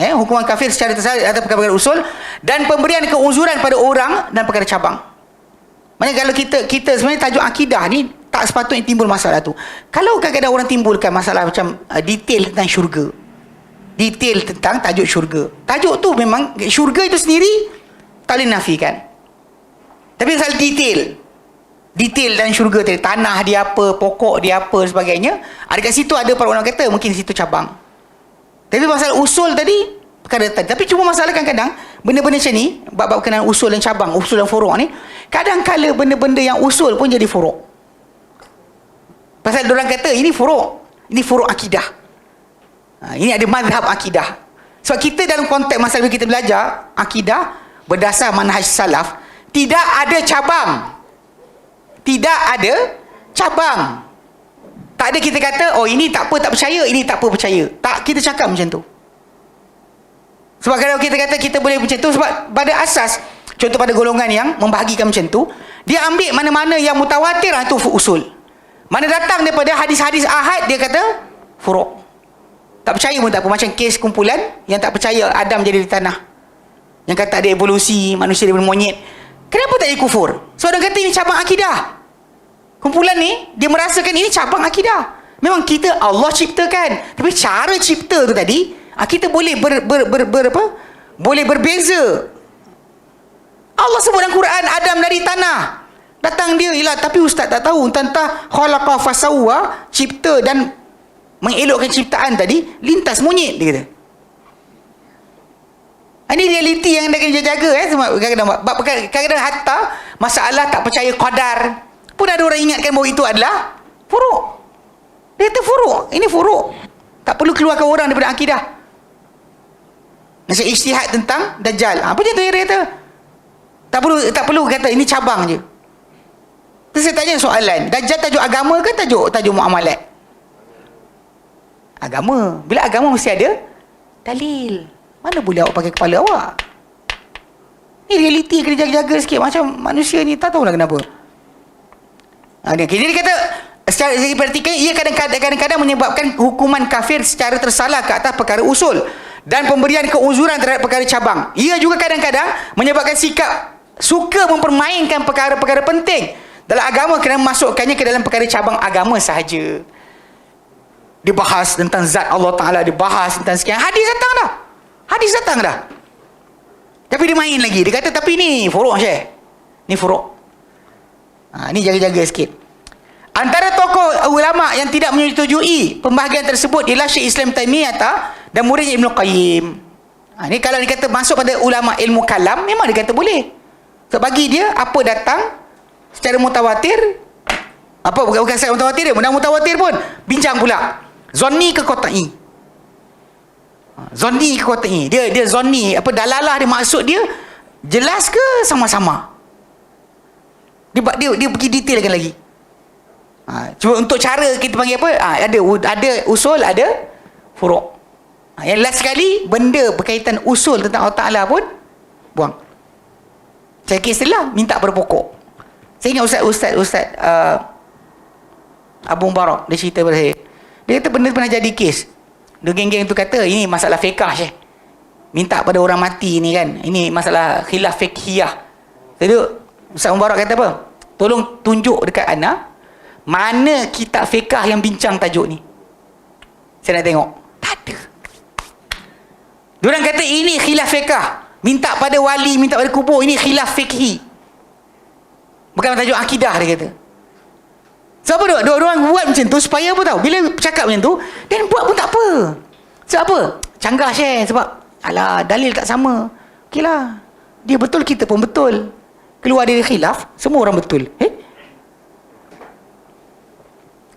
Speaker 1: Hukuman kafir secara tersalah atas perkara-perkara usul dan pemberian keuzuran pada orang dan perkara cabang. Maksudnya kalau kita sebenarnya tajuk akidah ni tak sepatutnya timbul masalah tu. Kalau kadang-kadang orang timbulkan masalah macam detail tentang syurga, detail tentang tajuk syurga, tajuk tu memang syurga itu sendiri tak boleh nafikan. Tapi pasal detail dan syurga tadi, tanah dia apa, pokok dia apa sebagainya, ada kat situ ada para ulama kata mungkin situ cabang. Tapi pasal usul tadi perkara tadi. Tapi cuma masalah kadang-kadang benda-benda macam ni, bab-bab berkenaan usul dan cabang, usul dan furuk ni, kadang-kala benda-benda yang usul pun jadi furuk. Pasal diorang kata ini furuk akidah. Ini ada mazhab akidah. Sebab kita dalam konteks masalah kita belajar akidah berdasar manhaj salaf, tidak ada cabang. Tak ada kita kata ini tak apa tak percaya, ini tak apa percaya. Tak, kita cakap macam tu. Sebab kalau kita kata kita boleh macam tu, sebab pada asas contoh pada golongan yang membahagikan macam tu, dia ambil mana-mana yang mutawatir itu usul. Mana datang daripada hadis-hadis ahad, dia kata furuk. Tak percaya pun tak apa. Macam kes kumpulan yang tak percaya Adam jadi di tanah, yang kata ada evolusi manusia daripada monyet. Kenapa tak jadi kufur? Sebab dia kata ini cabang akidah. Kumpulan ni dia merasakan ini cabang akidah. Memang kita Allah ciptakan, tapi cara cipta tu tadi kita boleh boleh berbeza. Allah sebut dalam Quran Adam dari tanah. Datang dia, tapi ustaz tak tahu tentang khalaqa fasawwa, cipta dan mengelokkan ciptaan tadi, lintas monyet, dia kata. Ini realiti yang anda kena jaga. Kadang-kadang hatta masalah tak percaya qadar pun ada orang ingatkan bahawa itu adalah furuk. Dia kata furuk, ini furuk, tak perlu keluarkan orang daripada akidah. Macam ijtihad tentang Dajjal, apa je tu dia kata, tak perlu kata ini cabang je. Terus saya tanya soalan, Dajjal tajuk agama ke tajuk muamalat? Agama. Bila agama mesti ada dalil. Mana boleh awak pakai kepala awak? Ni realiti kena jaga-jaga sikit. Macam manusia ni tak tahulah kenapa. Jadi dia kata, secara diperhatikan, ia kadang-kadang menyebabkan hukuman kafir secara tersalah ke atas perkara usul dan pemberian keuzuran terhadap perkara cabang. Ia juga kadang-kadang menyebabkan sikap suka mempermainkan perkara-perkara penting dalam agama kerana memasukkannya ke dalam perkara cabang agama sahaja. Dibahas tentang zat Allah Ta'ala, dibahas tentang sekian. Hadis datang dah. Tapi dia main lagi. Dia kata, tapi ni furuk Syekh. Ni furuk. Ni jaga-jaga sikit. Antara tokoh ulama yang tidak menyetujui pembahagian tersebut ialah Syekh Islam Taimiyah dan muridnya Ibn Qayyim. Ni kalau dia kata masuk pada ulama ilmu kalam, memang dia kata boleh. So bagi dia, apa datang secara mutawatir, apa bukan secara mutawatir dia, mudah mutawatir pun bincang pula. Zonni ke qat'i? Zonni ke qat'i? Dia zonni, apa dalalah dia, maksud dia jelas ke sama-sama? Dia pergi detailkan lagi. Cuma untuk cara kita panggil apa? Ada usul, ada furuk. Yang last sekali, benda berkaitan usul tentang Allah Ta'ala pun buang. Saya kisahlah, minta pada pokok. Saya ingat Ustaz Abu Mubarak, dia cerita pada saya. Dia kata benda pernah jadi kes. Dia geng-geng tu kata, ini masalah fiqah Syekh. Minta pada orang mati ni kan. Ini masalah khilaf fiqhiyah. Jadi Ustaz Mubarak kata apa? Tolong tunjuk dekat ana mana kitab fiqah yang bincang tajuk ni. Saya nak tengok. Tak ada. Diorang kata ini khilaf fiqah. Minta pada wali, minta pada kubur. Ini khilaf fiqhi. Bukan tajuk akidah, dia kata. Sebab apa dua-orang buat macam tu supaya apa tahu? Bila cakap macam tu, dan buat pun tak apa. Sebab apa? Canggah Syekh. Sebab alah, dalil tak sama. Okeylah. Dia betul, kita pun betul. Keluar dari khilaf, semua orang betul.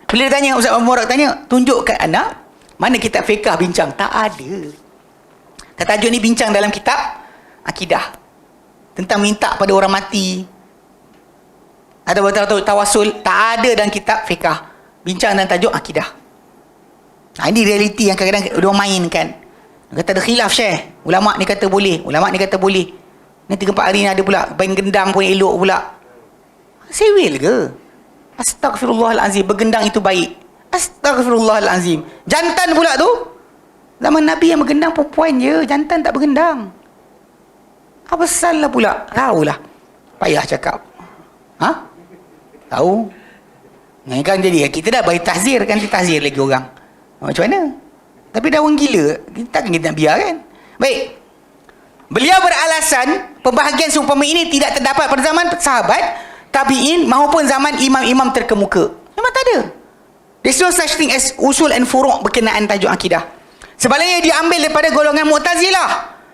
Speaker 1: Bila dia tanya, Ustaz Mubarak tanya, tunjukkan anak mana kitab fiqah bincang. Tak ada. Tajuk ni bincang dalam kitab akidah. Tentang minta pada orang mati. Ada betul-betul tawasul, tak ada dalam kitab fiqah. Bincang dalam tajuk akidah. Ini realiti yang kadang-kadang dia mainkan. Dia kata ada khilaf Syekh. Ulama' ni kata boleh, ulama' ni kata boleh. Ni 3-4 hari ni ada pula main gendang pun elok pula. Sewil ke? Astaghfirullahalazim, bergendang itu baik. Astaghfirullahalazim. Jantan pula tu. Zaman Nabi yang bergendang perempuan je, jantan tak bergendang. Apa salah pula? Tahulah. Payah cakap. Tahu? Nah, kan jadi kita dah bagi tahzir, kan ditahzir lagi orang. Macam mana? Tapi dah orang gila, takkan kita nak biar kan? Baik. Beliau beralasan pembahagian seumpama ini tidak terdapat pada zaman sahabat, tabi'in maupun zaman imam-imam terkemuka. Memang tak ada. There's no such thing as usul and furu' berkenaan tajuk akidah. Sebaliknya diambil daripada golongan Mu'tazilah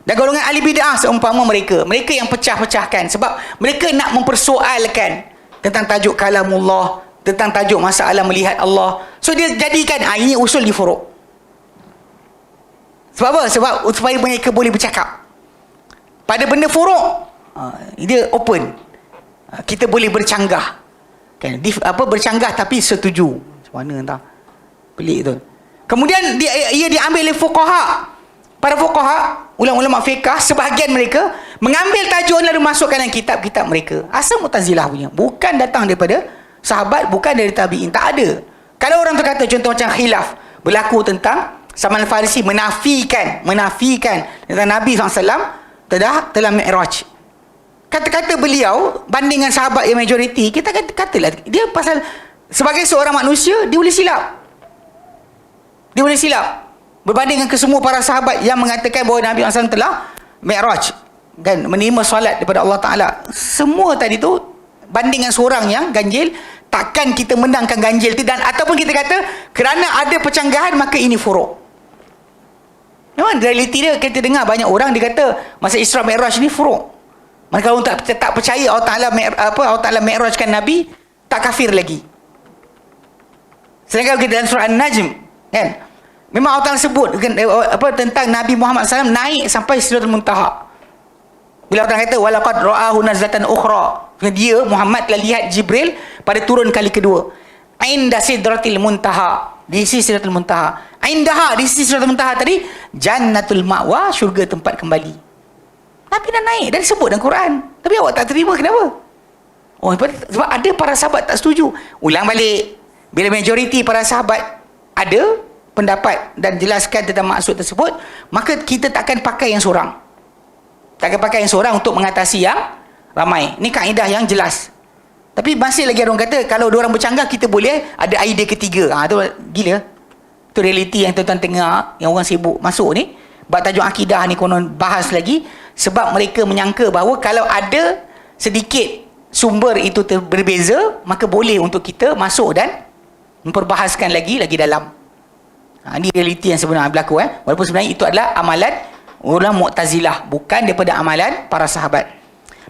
Speaker 1: dan golongan ahli bid'ah seumpama mereka. Mereka yang pecah-pecahkan sebab mereka nak mempersoalkan tentang tajuk kalamullah, tentang tajuk masalah melihat Allah. So dia jadikan ini usul di furu'. Sebab apa? Sebab supaya mereka boleh bercakap. Pada benda furu', dia open. Kita boleh bercanggah. Kan? Bercanggah tapi setuju. Macam mana entah. Pelik tu. Kemudian ia diambil oleh fuqaha. Para fuqaha, ulama-ulama fiqah, sebahagian mereka mengambil tajuk lalu masukkan dalam kitab-kitab mereka. Asal Mu'tazilah punya. Bukan datang daripada sahabat, bukan dari tabi'in. Tak ada. Kalau orang tu kata contoh macam khilaf berlaku tentang Salman Al-Farisi menafikan tentang Nabi SAW telah Mi'raj. Kata-kata beliau banding dengan sahabat yang majoriti, kita katalah dia pasal sebagai seorang manusia dia boleh silap. Dia boleh silap. Berbanding dengan kesemua para sahabat yang mengatakan bahawa Nabi SAW telah Mi'raj, kan, menerima solat daripada Allah Ta'ala. Semua tadi tu banding dengan seorang yang ganjil, takkan kita menangkan ganjil tu, dan ataupun kita kata kerana ada percanggahan maka ini furu'. Memang realiti dia, kita dengar banyak orang dia kata masa Isra Mi'raj ni furu'. Maka kalau tak percaya Allah Ta'ala Mi'rajkan Nabi, tak kafir lagi. Sedangkan kita dalam surah An-Najm, kan, memang Allah Ta'ala sebut tentang Nabi Muhammad SAW naik sampai Sidratul Muntaha. Bila Allah Ta'ala kata walaqad ra'ahu nazlatan ukhra Dia Muhammad telah lihat Jibril pada turun kali kedua. Inda sidratil muntaha, di sisi sidratul muntaha. Indaha, di sisi sidratul muntaha tadi, jannatul ma'wa, syurga tempat kembali. Nabi dah naik dan sebut dalam Quran. Tapi awak tak terima, kenapa? Oh, sebab ada para sahabat tak setuju. Ulang balik. Bila majoriti para sahabat ada pendapat dan jelaskan tentang maksud tersebut, maka kita takkan pakai yang seorang. Takkan pakai yang seorang untuk mengatasi yang ramai. Ini kaedah yang jelas. Tapi masih lagi orang kata, kalau diorang bercanggah, kita boleh ada idea ketiga. Itu gila. Itu realiti yang tuan-tuan tengah, yang orang sibuk masuk ni. Bab tajuk akidah ni konon bahas lagi. Sebab mereka menyangka bahawa kalau ada sedikit sumber itu berbeza, maka boleh untuk kita masuk dan memperbahaskan lagi dalam. Ini realiti yang sebenarnya berlaku. Walaupun sebenarnya itu adalah amalan orang Mu'tazilah, bukan daripada amalan para sahabat.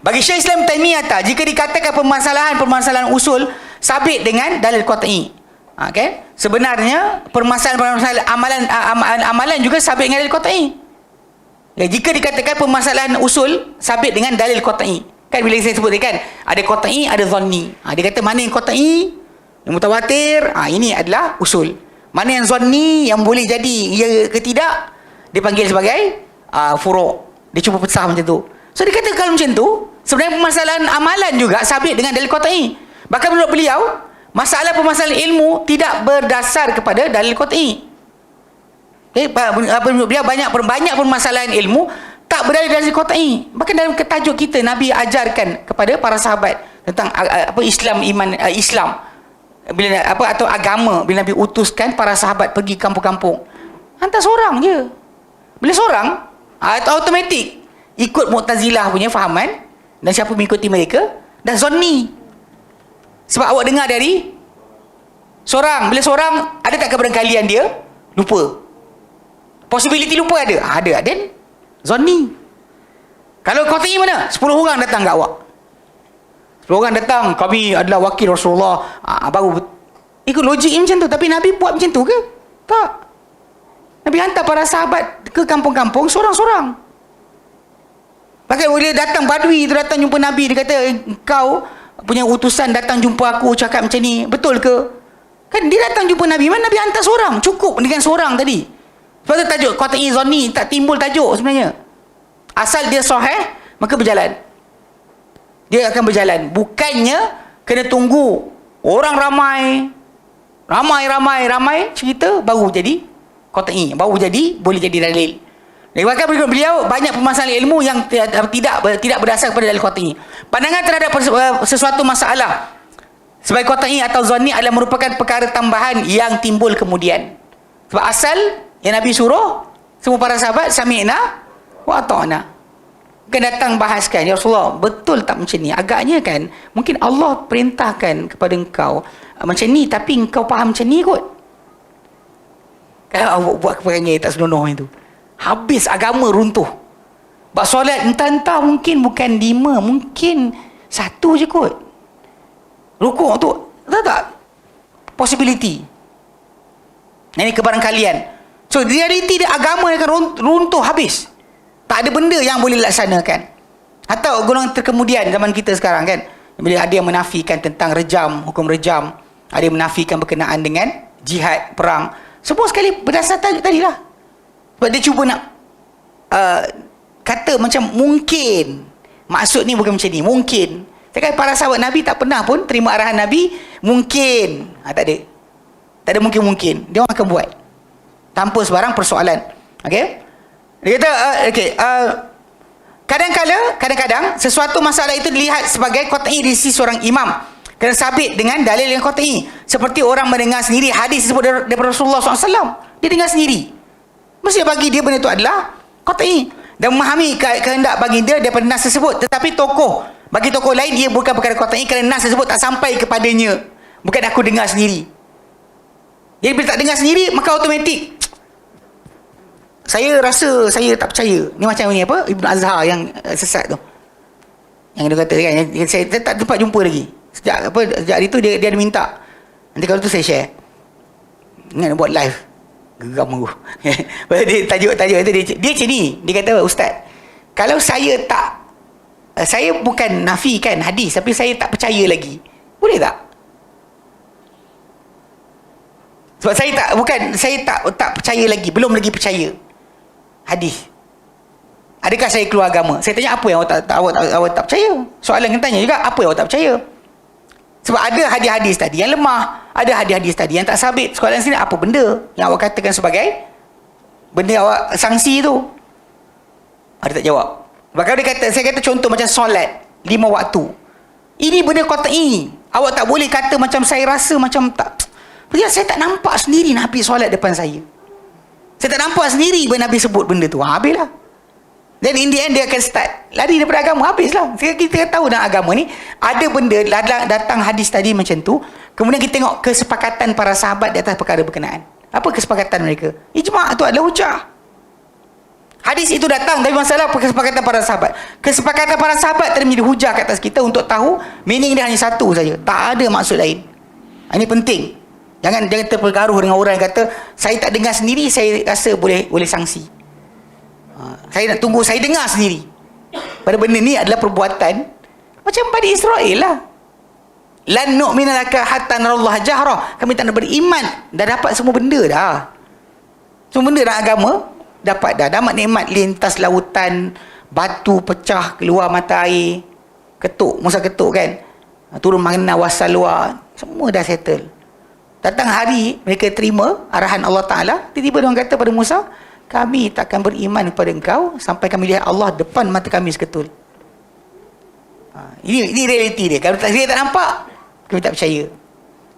Speaker 1: Bagi Syekh Islam Taimiyah, jika dikatakan permasalahan usul sabit dengan dalil qat'i, okay? Sebenarnya permasalahan amalan juga sabit dengan dalil qat'i. Ya, jika dikatakan permasalahan usul sabit dengan dalil qat'i, kan bila saya sebut kan, ada qat'i, ada zanni. Dia kata mana yang qat'i, yang mutawatir, ini adalah usul. Mana yang zanni, yang boleh jadi ya ke tidak, dia panggil sebagai furu'. Dia cuba pecah macam tu. So dia kata kalau macam tu, sebenarnya permasalahan amalan juga sabit dengan dalil qat'i. Bahkan menurut beliau, permasalahan ilmu tidak berdasar kepada dalil qat'i. Menurut beliau banyak permasalahan ilmu tak berdalil dalil qat'i. Bahkan dalam tajuk kita, Nabi ajarkan kepada para sahabat tentang Islam bila atau agama, bila Nabi utuskan para sahabat pergi kampung-kampung, hantar seorang je. Bila seorang, automatik ikut Mu'tazilah punya fahaman, dan siapa mengikuti mereka, dah zanni. Sebab awak dengar dari seorang. Bila seorang, ada tak kebarangkalian dia lupa? Possibility lupa ada? Ada. Then zanni. Kalau qat'i mana? 10 orang datang kat awak. 10 orang datang, kami adalah wakil Rasulullah, baru ikut logik macam tu. Tapi Nabi buat macam tu ke? Tak. Nabi hantar para sahabat ke kampung-kampung seorang-seorang. Bahkan dia datang, Badui tu datang jumpa Nabi, dia kata, engkau punya utusan datang jumpa aku cakap macam ni, betul ke? Kan dia datang jumpa Nabi, mana Nabi hantar seorang, cukup dengan seorang tadi. Sebab tu tajuk qat'i zanni tak timbul tajuk sebenarnya. Asal dia sahih, maka berjalan. Dia akan berjalan. Bukannya kena tunggu orang ramai cerita baru jadi qat'i, baru jadi boleh jadi dalil. Bahkan berikut beliau, banyak permasalahan ilmu yang tidak berdasar kepada dalil qat'i. Pandangan terhadap sesuatu masalah sebagai qat'i atau zanni adalah merupakan perkara tambahan yang timbul kemudian. Sebab asal yang Nabi suruh semua para sahabat sami'na wa ata'na. Bukan datang bahaskan, ya Rasulullah, betul tak macam ni? Agaknya kan mungkin Allah perintahkan kepada engkau macam ni, tapi engkau faham macam ni kot. Kalau awak buat perangai tak senonoh itu, habis agama runtuh. Bab solat entah-entah mungkin bukan 5, mungkin 1 je kot. Rukuk tu, tahu tak? Possibility. Ini kebarangkalian. So, realiti dia agama akan runtuh habis. Tak ada benda yang boleh dilaksanakan. Atau golongan terkemudian zaman kita sekarang kan, bila ada yang menafikan tentang rejam, hukum rejam, ada yang menafikan berkenaan dengan jihad, perang. Semua sekali berdasar tajuk tadi lah. Sebab dia cuba nak kata macam mungkin maksud ni bukan macam ni, mungkin. Cakap para sahabat Nabi tak pernah pun terima arahan Nabi mungkin. Tak ada mungkin-mungkin. Dia orang akan buat tanpa sebarang persoalan. Okey, dia kata kadang-kadang sesuatu masalah itu dilihat sebagai qat'i di sisi seorang imam, kena sabit dengan dalil yang qat'i. Seperti orang mendengar sendiri hadis disebut daripada Rasulullah SAW. Dia dengar sendiri, mesti bagi dia benda itu adalah qat'i, dan memahami kehendak baginda daripada nas tersebut. Tetapi bagi tokoh lain ia bukan perkara qat'i kerana nas tersebut tak sampai kepadanya. Bukan aku dengar sendiri. Jadi bila tak dengar sendiri, maka automatik saya rasa saya tak percaya. Ni macam ni apa? Ibn Azhar yang sesat tu. Yang dia kata kan, saya tak dapat jumpa lagi. Sejak hari tu dia ada minta. Nanti kalau tu saya share. Ingat buat live. Geram aku. Dia tajuk tu dia macam ni. Dia kata, Ustaz, kalau saya tak saya bukan nafikan hadis, tapi saya tak percaya lagi. Boleh tak? Sebab saya tak percaya lagi, belum lagi percaya hadis. Adakah saya keluar agama? Saya tanya, apa yang awak tak percaya? Soalan yang tanya juga, apa yang awak tak percaya? Sebab ada hadis-hadis tadi yang lemah, ada hadis-hadis tadi yang tak sabit. Soalan sini, apa benda yang awak katakan sebagai benda awak sanksi tu? Ada tak jawab? Bahkan saya kata contoh macam solat 5 waktu. Ini benda qat'i. Awak tak boleh kata macam saya rasa macam tak. Dia saya tak nampak sendiri Nabi solat depan saya. Saya tak nampak sendiri Nabi sebut benda tu. Habislah. Dan in the end dia akan start lari daripada agama, habislah. Kita tahu dalam agama ni ada benda datang hadis tadi macam tu, kemudian kita tengok kesepakatan para sahabat di atas perkara berkenaan. Apa kesepakatan mereka? Ijma' tu adalah hujah. Hadis itu datang, tapi masalah kesepakatan para sahabat. Kesepakatan para sahabat tadi menjadi hujah ke atas kita untuk tahu meaning dia hanya satu saja, tak ada maksud lain. Ini penting. Jangan terpengaruh dengan orang yang kata saya tak dengar sendiri, saya rasa boleh sanksi. Saya nak tunggu saya dengar sendiri. Pada benda ni adalah perbuatan macam Bani Israel lah. Lan nu'mina laka hatta narallaha jahra. Kami tak nak beriman. Dah dapat semua benda dah. Semua benda dalam agama dapat dah. Dapat nikmat lintas lautan, batu pecah keluar mata air, ketuk, Musa ketuk kan, turun manna wasalwa, semua dah settle. Datang hari mereka terima arahan Allah Ta'ala, tiba-tiba dia kata pada Musa, kami takkan beriman kepada engkau sampai kami lihat Allah depan mata kami seketul. Ini realiti dia. Kalau dia tak nampak, kami tak percaya.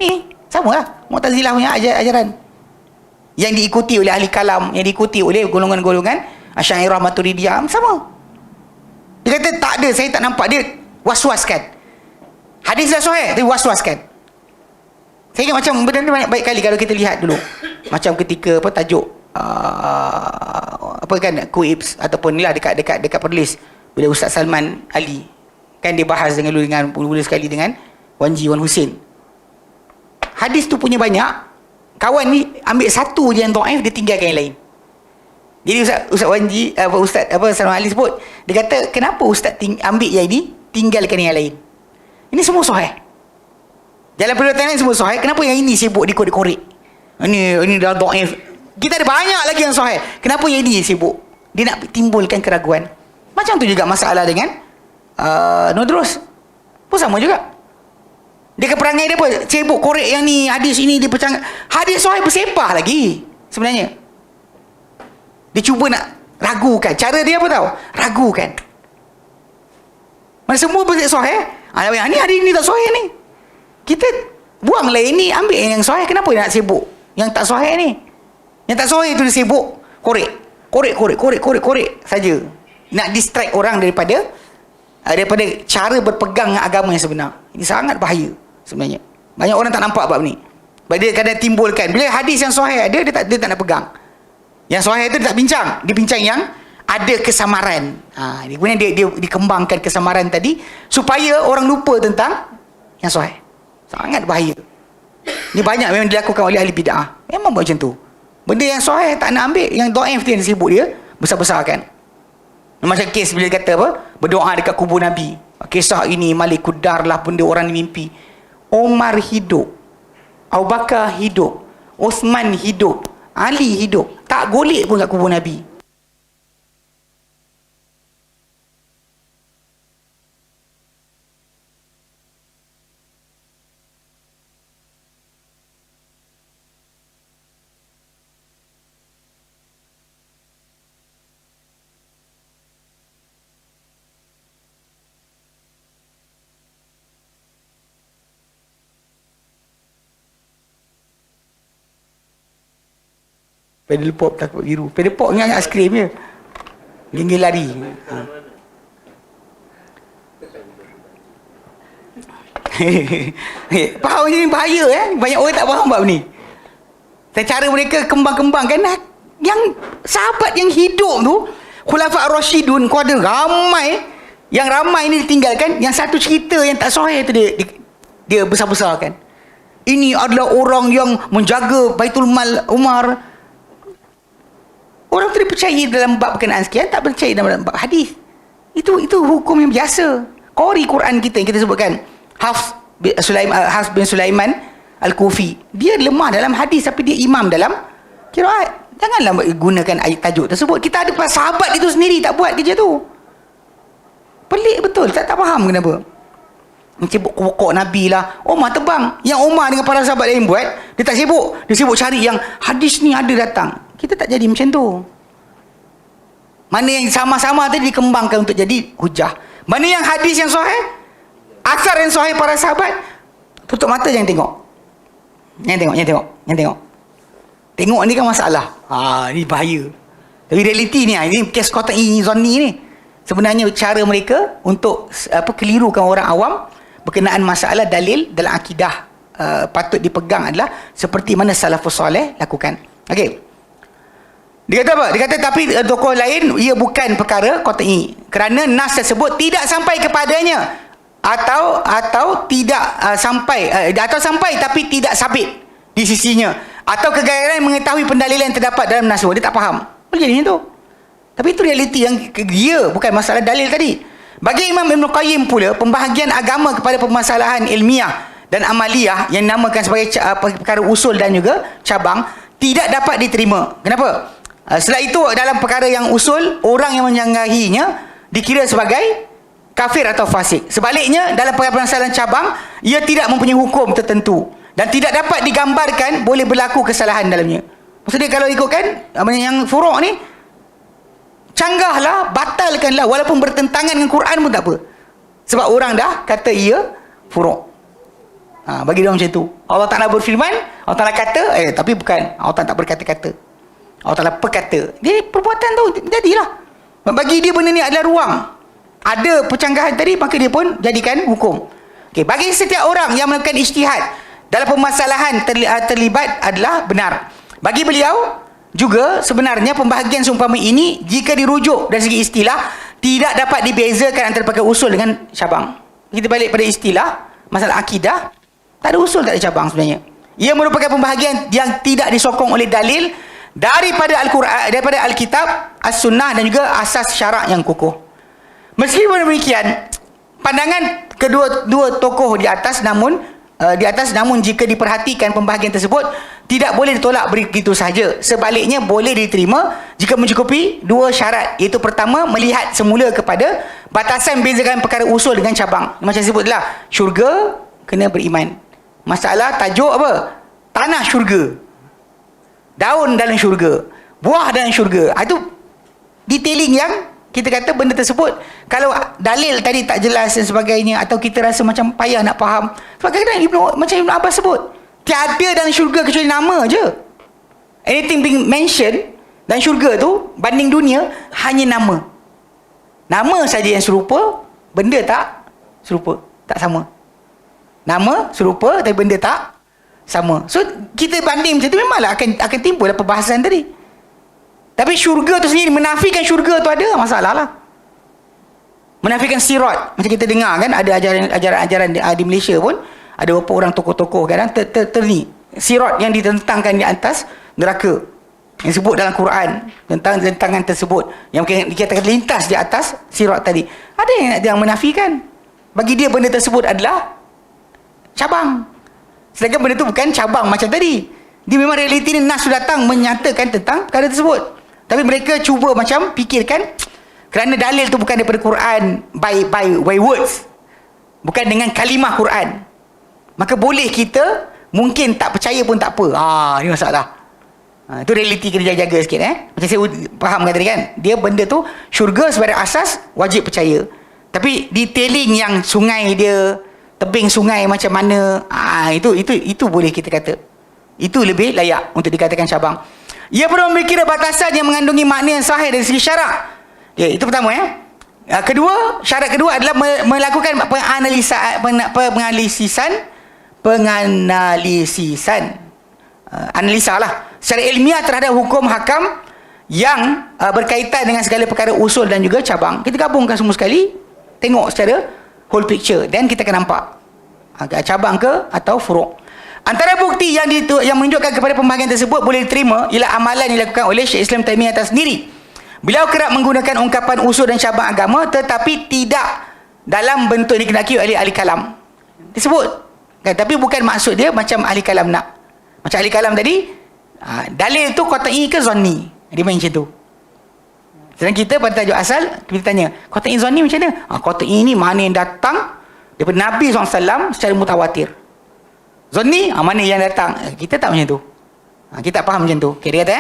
Speaker 1: Ni sama lah Mu'tazilah punya ajaran yang diikuti oleh ahli kalam, yang diikuti oleh golongan-golongan Asy'ariyah Maturidiyah, sama. Dia kata tak ada, saya tak nampak. Dia was-waskan. Hadis dah sahih, tapi was-waskan. Saya ingat macam benda ni banyak baik kali kalau kita lihat dulu. Macam ketika tajuk apa kan, Kuibs ataupun ni lah dekat Perlis, bila Ustaz Salman Ali kan dia bahas dengan mula sekali dengan Wan Hussein. Hadis tu punya banyak, kawan ni ambil satu je yang dhaif, dia tinggalkan yang lain. Jadi Ustaz Salman Ali sebut, dia kata kenapa Ustaz ambil yang ini, tinggalkan yang lain? Ini semua sahih. Dalam perbuatan lain semua sahih, kenapa yang ini sibuk dikorek-korek? Ini dah dhaif. Kita ada banyak lagi yang sahih. Kenapa yang ini sibuk? Dia nak timbulkan keraguan. Macam tu juga masalah dengan Nudrus pun sama juga. Dia keperangai dia apa? Sibuk korek yang ni, hadis ini dia pecah. Hadis sahih bersepah lagi sebenarnya. Dia cuba nak ragukan. Cara dia apa tahu? Ragukan. Mana semua bersepah sahih. Yang ni hadis ni tak sahih ni. Kita buanglah ini, ambil yang sahih. Kenapa dia nak sibuk yang tak sahih ni? Yang tak sahih itu dia sibuk korek saja. Nak distract orang daripada cara berpegang dengan agama yang sebenar. Ini sangat bahaya sebenarnya. Banyak orang tak nampak bab ni. Sebab dia kadang timbulkan, bila hadis yang sahih ada, dia tak nak pegang. Yang sahih itu dia tak bincang. Dia bincang yang ada kesamaran. Kemudian dia dikembangkan kesamaran tadi supaya orang lupa tentang yang sahih. Sangat bahaya. Ini banyak memang dilakukan oleh ahli bid'ah. Memang buat macam tu. Benda yang sahih tak nak ambil, yang dhaif tu yang disebut dia besar-besarkan. Macam kes bila dia kata apa, berdoa dekat kubur Nabi. Kisah ini Malik Kudar lah, benda orang ni mimpi. Umar hidup, Abu Bakar hidup, Osman hidup, Ali hidup, tak golek pun kat kubur Nabi. Pedal pop takut biru. Pedal pop ingat aiskrim je. Gigi lari. Faham ni bahaya Banyak orang tak faham bab ni. Dan cara mereka kembang-kembangkan yang sahabat yang hidup tu, Khulafa Ar-Rasyidun, kau ada ramai, yang ramai ni ditinggalkan, yang satu cerita yang tak sahih tu dia besar-besarkan. Ini adalah orang yang menjaga Baitul Mal Umar. Orang tu dia percaya dalam bab berkenaan sekian, tak percaya dalam bab hadis. Itu hukum yang biasa. Qori Quran kita yang kita sebutkan, Hafs bin Sulaiman Al-Kufi, dia lemah dalam hadis tapi dia imam dalam qiraat. Janganlah gunakan ayat tajuk tersebut. Kita ada sahabat itu sendiri tak buat kerja tu. Pelik betul, tak faham kenapa. Mencebuk pokok Nabi lah, Umar tebang. Yang Umar dengan para sahabat lain buat, dia tak sibuk. Dia sibuk cari yang hadis ni ada datang. Kita tak jadi macam tu. Mana yang sama-sama tadi dikembangkan untuk jadi hujah. Mana yang hadis yang sahih, asar yang sahih para sahabat, tutup mata jangan tengok. Jangan tengok. Tengok ni kan masalah. Ni bahaya. Tapi realiti ni, ini kes Qata'i Zanni ni. Sebenarnya cara mereka untuk kelirukan orang awam berkenaan masalah dalil dalam akidah patut dipegang adalah seperti mana salafus soleh lakukan. Okey. Dia kata apa? Dia kata tapi tokoh lain ia bukan perkara qat'i kerana nas tersebut tidak sampai kepadanya atau tidak sampai atau sampai tapi tidak sabit di sisinya atau kegagalan mengetahui pendalilan yang terdapat dalam nas. Dia tak faham. Boleh jadi macam tu. Tapi itu realiti yang dia, bukan masalah dalil tadi. Bagi Imam Ibn Qayyim pula, pembahagian agama kepada permasalahan ilmiah dan amaliyah yang dinamakan sebagai perkara usul dan juga cabang tidak dapat diterima. Kenapa? Setelah itu dalam perkara yang usul, orang yang menyanggahinya dikira sebagai kafir atau fasik. Sebaliknya dalam permasalahan cabang, ia tidak mempunyai hukum tertentu dan tidak dapat digambarkan boleh berlaku kesalahan dalamnya. Maksudnya kalau ikutkan yang furuk ni, canggahlah, batalkanlah walaupun bertentangan dengan Quran pun tak apa. Sebab orang dah kata ia furuk. Bagi dia macam tu. Allah Ta'ala berfirman, Allah Ta'ala kata, tapi bukan. Allah Ta'ala tak berkata-kata. Allah Ta'ala perkata. Dia perbuatan tu jadilah. Bagi dia benda ni adalah ruang. Ada percanggahan tadi, maka dia pun jadikan hukum. Okay, bagi setiap orang yang melakukan ijtihad dalam permasalahan terlibat adalah benar. Bagi beliau juga sebenarnya pembahagian seumpama ini jika dirujuk dari segi istilah tidak dapat dibezakan antara perkara usul dengan cabang. Kita balik pada istilah masalah akidah, tak ada usul, tak ada cabang sebenarnya. Ia merupakan pembahagian yang tidak disokong oleh dalil daripada Al-Quran, daripada Alkitab, As-Sunnah dan juga asas syarak yang kukuh. Meskipun demikian, pandangan kedua tokoh di atas namun jika diperhatikan pembahagian tersebut tidak boleh ditolak begitu sahaja. Sebaliknya boleh diterima jika mencukupi dua syarat, iaitu pertama, melihat semula kepada batasan bezakan perkara usul dengan cabang. Macam sebutlah, syurga kena beriman. Masalah tajuk apa? Tanah syurga, daun dalam syurga, buah dalam syurga. Itu detailing yang kita kata benda tersebut kalau dalil tadi tak jelas dan sebagainya, atau kita rasa macam payah nak faham. Sebab kadang-kadang macam Ibn Abbas sebut, tiada dalam syurga kecuali nama je. Anything being mentioned dalam syurga tu banding dunia hanya nama. Nama saja yang serupa, benda tak serupa, tak sama. Nama serupa tapi benda tak sama. So kita banding macam tu memanglah akan timbul perbahasan tadi. Tapi syurga tu sendiri, menafikan syurga tu ada masalah lah. Menafikan sirat, macam kita dengar kan, ada ajaran di Malaysia pun ada beberapa orang tokoh-tokoh kadang terni sirat yang ditentangkan di atas neraka yang sebut dalam Quran tentang tentangan tersebut yang dikatakan lintas di atas sirat tadi. Ada yang menafikan, bagi dia benda tersebut adalah cabang, sedangkan benda tu bukan cabang macam tadi. Dia memang realiti ni nas datang menyatakan tentang perkara tersebut. Tapi mereka cuba macam fikirkan, kerana dalil tu bukan daripada Quran by words, bukan dengan kalimah Quran, maka boleh kita mungkin tak percaya pun tak apa. Ini masalah. Itu realiti kena jaga sikit. Macam saya faham tadi kan, dia benda tu syurga sebagai asas wajib percaya. Tapi detailing yang sungai dia, tebing sungai macam mana, itu boleh kita kata itu lebih layak untuk dikatakan cabang. Ia perlu memiliki batasan yang mengandungi makna yang sahih dari segi syarak. Itu pertama. Kedua, syarat kedua adalah melakukan analisa lah secara ilmiah terhadap hukum hakam yang berkaitan dengan segala perkara usul dan juga cabang. Kita gabungkan semua sekali, tengok secara whole picture, dan kita akan nampak cabang ke atau furuk. Antara bukti yang menunjukkan kepada pembahagian tersebut boleh diterima ialah amalan yang dilakukan oleh Syekh Islam Taimiyah atas sendiri. Beliau kerap menggunakan ungkapan usul dan cabang agama tetapi tidak dalam bentuk dikehendaki oleh ahli kalam. Disebut kan? Tapi bukan maksud dia macam ahli kalam nak. Macam ahli kalam tadi, dalil tu qat'i ke zanni? Dia main macam tu. Sedangkan kita pada tajuk asal, kita tanya, qat'i zanni macam mana? Qat'i ni mana yang datang daripada Nabi SAW secara mutawatir. Zanni, mana yang datang? Kita tak macam tu. Kita tak faham macam tu. Okay, dia kata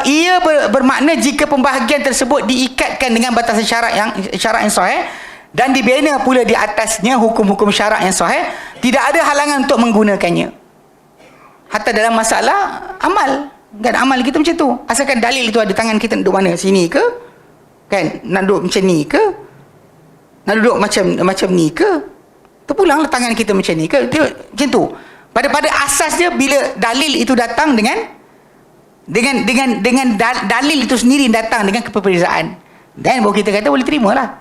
Speaker 1: ia bermakna jika pembahagian tersebut diikatkan dengan batasan syarak yang sahih dan dibina pula di atasnya hukum-hukum syarak yang sahih, tidak ada halangan untuk menggunakannya. Hatta dalam masalah amal, kan, amal kita macam tu. Asalkan dalil itu ada, tangan kita nak duduk mana? Sini ke? Kan? Nak duduk macam ni ke? Nak duduk macam ni ke? Terpulanglah tangan kita macam ni ke? Macam tu. Pada asas dia, bila dalil itu datang dengan dalil itu sendiri datang dengan keperbezaan, dan baru kita kata boleh terima lah.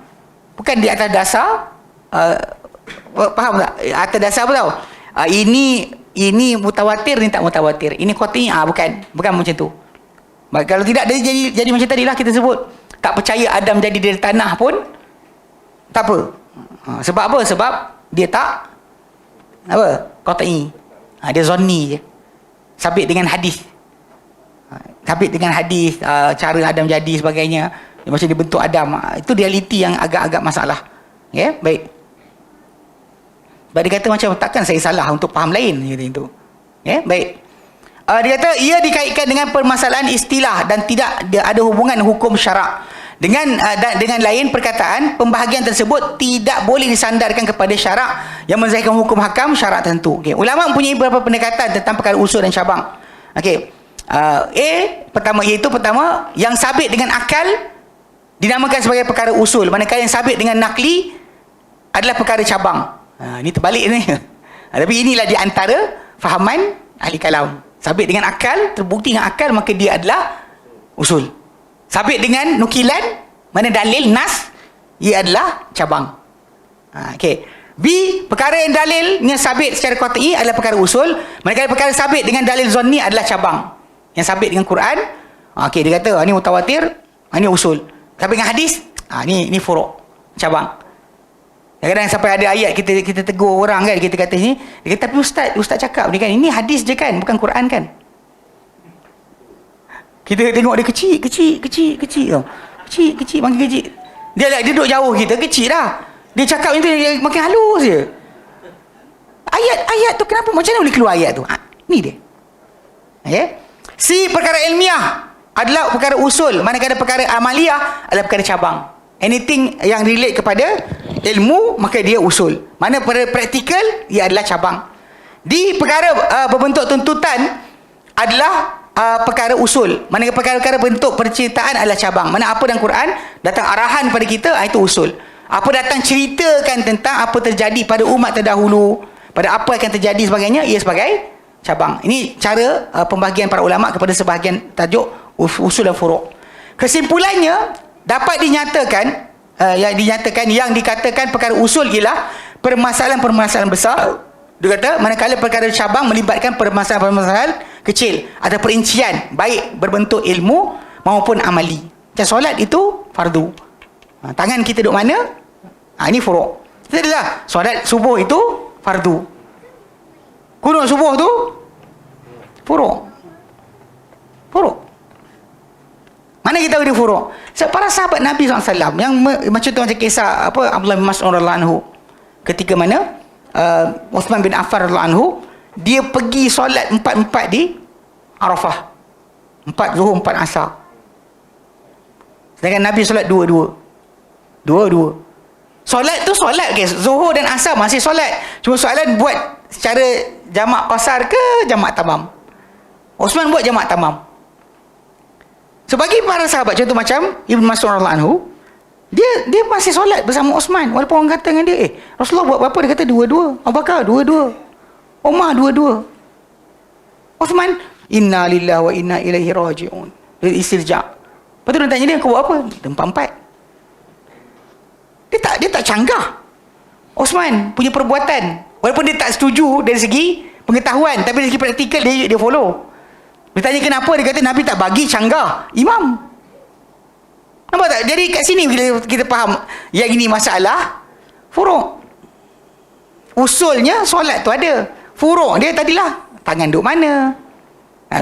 Speaker 1: Bukan di atas dasar faham tak? Atas dasar apa tau? Ini mutawatir, ni tak mutawatir. Ini qat'i, bukan macam tu. Kalau tidak dia jadi macam tadilah kita sebut. Tak percaya Adam jadi dari tanah pun tak apa. Sebab apa? Sebab dia tak qat'i. Dia zanni je. Sabit dengan hadis. Cara Adam jadi sebagainya, macam dia bentuk Adam, itu realiti yang agak-agak masalah. Baik. Sebab dia kata macam takkan saya salah untuk faham lain gitu. Baik. Dia kata ia dikaitkan dengan permasalahan istilah dan tidak ada hubungan hukum syarak. Dengan lain perkataan, pembahagian tersebut tidak boleh disandarkan kepada syarak yang menzahirkan hukum hakam syarak tertentu. Ulama mempunyai beberapa pendekatan tentang perkara usul dan cabang. Pertama yang sabit dengan akal dinamakan sebagai perkara usul, manakala yang sabit dengan nakli adalah perkara cabang. Ini terbalik ni. Tapi inilah di antara fahaman ahli kalam. Sabit dengan akal, terbukti dengan akal, maka dia adalah usul. Sabit dengan nukilan, mana dalil nas, ia adalah cabang. B, perkara yang dalilnya sabit secara qat'i adalah perkara usul, manakala perkara sabit dengan dalil zanni adalah cabang. Yang sabit dengan Quran, dia kata ni mutawatir, ni usul. Sabit dengan hadis, ni furu', cabang. Kadang-kadang sampai ada ayat kita tegur orang kan, kita kata ni, dia kata tapi ustaz cakap ni kan, ini hadis je kan, bukan Quran kan. Kita tengok dia kecil tau. Kecil makin kecil. Dia duduk jauh kita, kecil dah. Dia cakap macam tu, dia makin halus je. Ayat tu kenapa, macam mana boleh keluar ayat tu? Ni dia. C, perkara ilmiah adalah perkara usul, manakala perkara amaliyah adalah perkara cabang. Anything yang relate kepada ilmu, maka dia usul. Mana pada praktikal, ia adalah cabang. D, perkara berbentuk tuntutan adalah perkara usul. Mana perkara-perkara bentuk percintaan adalah cabang. Mana apa dalam Quran datang arahan pada kita, itu usul. Apa datang ceritakan tentang apa terjadi pada umat terdahulu, pada apa akan terjadi sebagainya, ia sebagai cabang. Ini cara pembahagian para ulama kepada sebahagian tajuk usul dan furu'. Kesimpulannya, dapat dinyatakan yang dikatakan perkara usul ialah permasalahan-permasalahan besar. Dia kata manakala perkara cabang melibatkan permasalahan-permasalahan kecil atau perincian, baik berbentuk ilmu maupun amali. Macam solat itu fardu. Tangan kita duduk mana? Ini furu'. Itulah solat subuh itu fardu. Kunut subuh tu furu'. Mana kita tahu dia furu'? Para sahabat Nabi SAW yang macam tu, macam kisah Abdullah bin Mas'ud radhiyallahu anhu, ketika mana Uthman bin Affan radhiyallahu anhu, dia pergi solat 4 di Arafah. 4 Zuhur, 4 Asar. Sedangkan Nabi solat 2-2. Solat tu solat, Zuhur dan Asar masih solat. Cuma soalan buat secara jamak qasar ke jamak tamam. Uthman buat jamak tamam. Sebagai para sahabat, contoh macam Ibn Mas'ud radhiyallahu anhu, dia masih solat bersama Uthman, walaupun orang kata dengan dia, Rasulullah buat berapa? Dia kata 2-2. Abu Bakar 2-2. Umar 2-2. Uthman, inna lillahi wa inna ilaihi raji'un. Dia istirja'. Lepas tu dia tanya dia, kau buat apa? 4-4. Dia tak canggah. Uthman punya perbuatan, walaupun dia tak setuju dari segi pengetahuan, tapi dari segi praktikal dia follow. Dia tanya kenapa, dia kata Nabi tak bagi canggah imam. Nampak tak? Jadi kat sini bila kita faham yang ini masalah furuk. Usulnya solat tu ada. Furuk dia tadilah tangan duduk mana,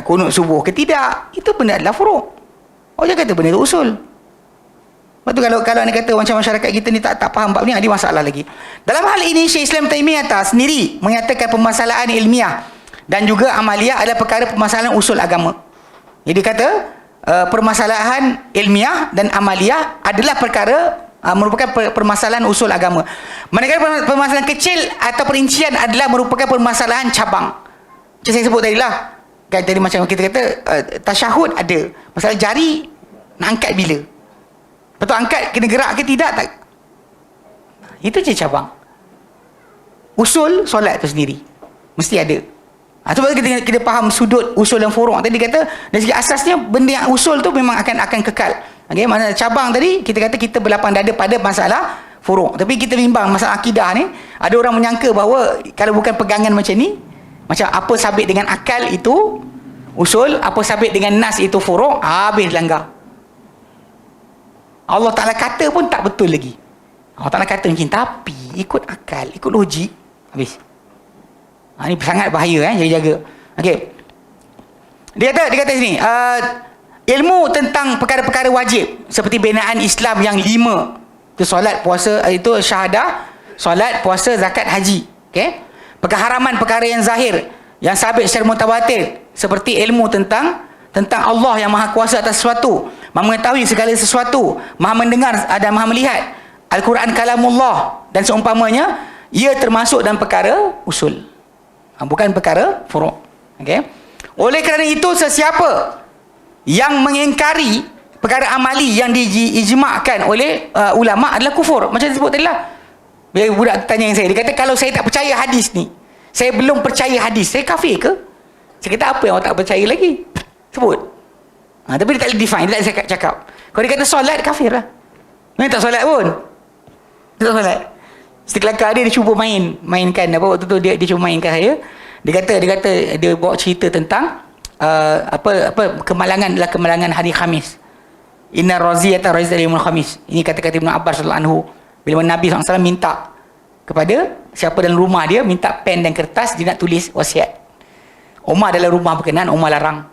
Speaker 1: kunut subuh ke tidak, itu benda adalah furuk. Orang kata benda tu usul. Lepas tu kalau anda kata macam masyarakat kita ni tak faham bab ni, ada masalah lagi. Dalam hal ini Syekh Islam Taimiyah sendiri menyatakan permasalahan ilmiah dan juga amaliyah adalah perkara permasalahan usul agama. Jadi kata permasalahan ilmiah dan amaliyah adalah perkara merupakan permasalahan usul agama. Manakala permasalahan kecil atau perincian adalah merupakan permasalahan cabang. Macam saya sebut tadi lah. Kan tadi macam kita kata tasyahud ada. Masalah jari nak angkat bila? Lepas tu angkat kena gerak ke tidak tak? Itu je cabang. Usul solat tu sendiri mesti ada. Sebab kita faham sudut usul dan furuk. Tadi kata dari segi asasnya benda yang usul tu memang akan kekal. Okey, maksudnya cabang tadi kita kata kita berlapang dada pada masalah furuk. Tapi kita bimbang masalah akidah ni, ada orang menyangka bahawa kalau bukan pegangan macam ni, macam apa sabit dengan akal itu usul, apa sabit dengan nas itu furuk, habis langgar. Allah Ta'ala kata pun tak betul lagi. Allah Ta'ala kata macam tapi ikut akal, ikut logik, habis. Ini sangat bahaya, jaga-jaga. Okey. Dia kata sini, ilmu tentang perkara-perkara wajib seperti binaan Islam yang 5. Itu solat, puasa, itu syahadah, solat, puasa, zakat, haji. Okey. Keharaman perkara yang zahir yang sabit secara mutawatir seperti ilmu tentang Allah yang maha kuasa atas sesuatu, maha mengetahui segala sesuatu, maha mendengar dan maha melihat. Al-Quran kalamullah dan seumpamanya, ia termasuk dalam perkara usul, bukan perkara furuk. Okey. Oleh kerana itu sesiapa yang mengingkari perkara amali yang diijma'kan oleh ulama adalah kufur. Macam disebut tadi lah. Bila budak tanya dengan saya, dia kata kalau saya tak percaya hadis ni, saya belum percaya hadis, saya kafir ke? Saya kata apa yang awak tak percaya lagi? Sebut. Tapi dia tak boleh define, dia tak boleh cakap. Kalau dia kata solat, kafir lah. Dia tak solat pun. Dia tak solat. Sekelakar dia cuba mainkan apa waktu tu dia cuba mainkan saya. Dia kata dia bawa cerita tentang kemalangan adalah kemalangan hari Khamis. Inna raziyata raziyata yaumul Khamis. Ini kata-kata Ibn Abbas radhiyallahu anhu. Bila Nabi SAW minta kepada siapa dalam rumah dia, minta pen dan kertas, dia nak tulis wasiat. Umar dalam rumah berkenan, Umar larang.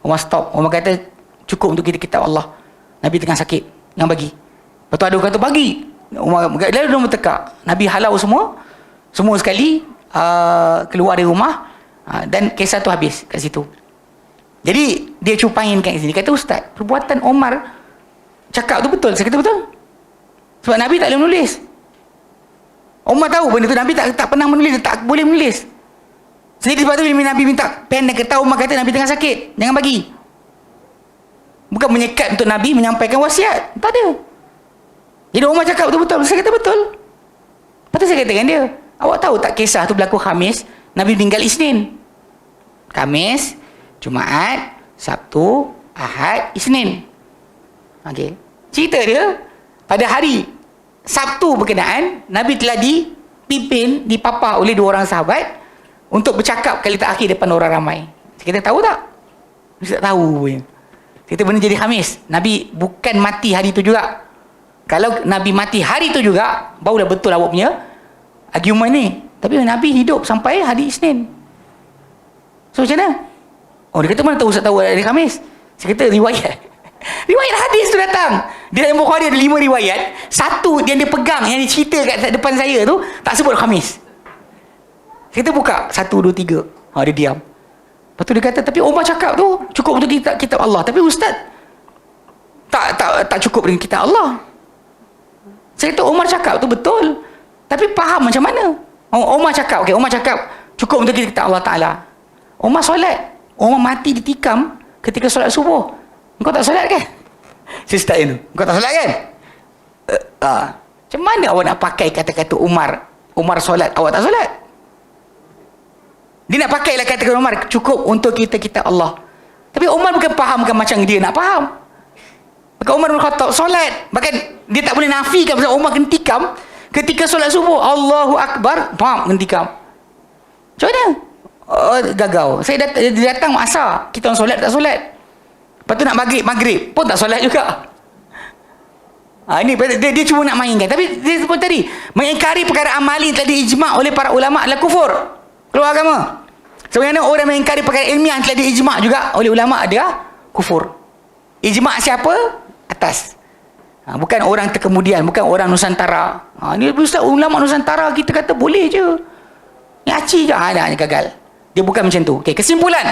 Speaker 1: Umar stop. Umar kata cukup untuk kita kitab Allah. Nabi tengah sakit, jangan bagi. Lepas tu ada orang kata bagi. Umar dia dah bertekak. Nabi halau semua sekali keluar dari rumah, dan kisah tu habis kat situ. Jadi dia cupain kat sini, kata ustaz, perbuatan Umar cakap tu betul. Saya kata betul. Sebab Nabi tak boleh menulis. Umar tahu benda tu, Nabi tak pernah menulis, tak boleh menulis. Jadi sebab tu bila Nabi minta pen dan kertas, Umar kata Nabi tengah sakit, jangan bagi. Bukan menyekat untuk Nabi menyampaikan wasiat, tak ada. Jadi Umar cakap betul-betul. Saya kata betul. Lepas tu saya kata dengan dia, awak tahu tak kisah tu berlaku Khamis, Nabi meninggal Isnin. Khamis, Jumaat, Sabtu, Ahad, Isnin. Okey. Cerita dia pada hari Sabtu berkenaan, Nabi telah dipimpin, dipapah oleh 2 orang sahabat untuk bercakap kali terakhir depan orang ramai. Kita tahu tak? Kita tak tahu. Kita benda jadi Khamis. Nabi bukan mati hari itu juga. Kalau Nabi mati hari itu juga, barulah betul awak punya argument ni. Tapi Nabi hidup sampai hari Isnin. So macam mana? Oh, dia kata mana tahu Ustaz tahu hari Khamis? Saya kata riwayat. Riwayat hadis tu datang. Di dalam Bukhari ada 5 riwayat. Satu yang dia pegang, yang dia cerita kat depan saya tu, tak sebut Khamis. Kita buka 1, 2, 3. Dia diam. Lepas tu dia kata, tapi Umar cakap tu cukup untuk kitab Allah. Tapi Ustaz tak cukup dengan kitab Allah. Saya kata Umar cakap tu betul, tapi faham macam mana? Umar cakap, okey, Umar cakap cukup untuk kitab Allah Ta'ala. Umar solat. Umar mati ditikam ketika solat subuh. Engkau tak solat kan? Saya start tu. Engkau tak solat kan? Macam mana awak nak pakai kata-kata Umar solat, awak tak solat? Dia nak pakailah kata-kata Umar cukup untuk kita Allah. Tapi Umar bukan fahamkan macam dia nak faham. Maka Umar bin Khattab solat, bahkan dia tak boleh nafikan pasal Umar kena tikam ketika solat subuh. Allahu Akbar, kena tikam. Macam mana? Gagal. Saya datang masa kita orang solat tak solat. Lepas tu nak maghrib pun tak solat juga. Ini dia cuma nak mainkan. Tapi dia sebut tadi, mengingkari perkara amali yang telah diijma' oleh para ulama adalah kufur, keluar agama. Sebenarnya orang mengingkari perkara ilmiah yang telah diijma' juga oleh ulama dia kufur. Ijma' siapa? Atas. Bukan orang terkemudian, bukan orang Nusantara. Ni Ustaz, ulama Nusantara kita kata boleh je. Ni aci je. Dah gagal. Dia bukan macam tu. Okey, kesimpulan.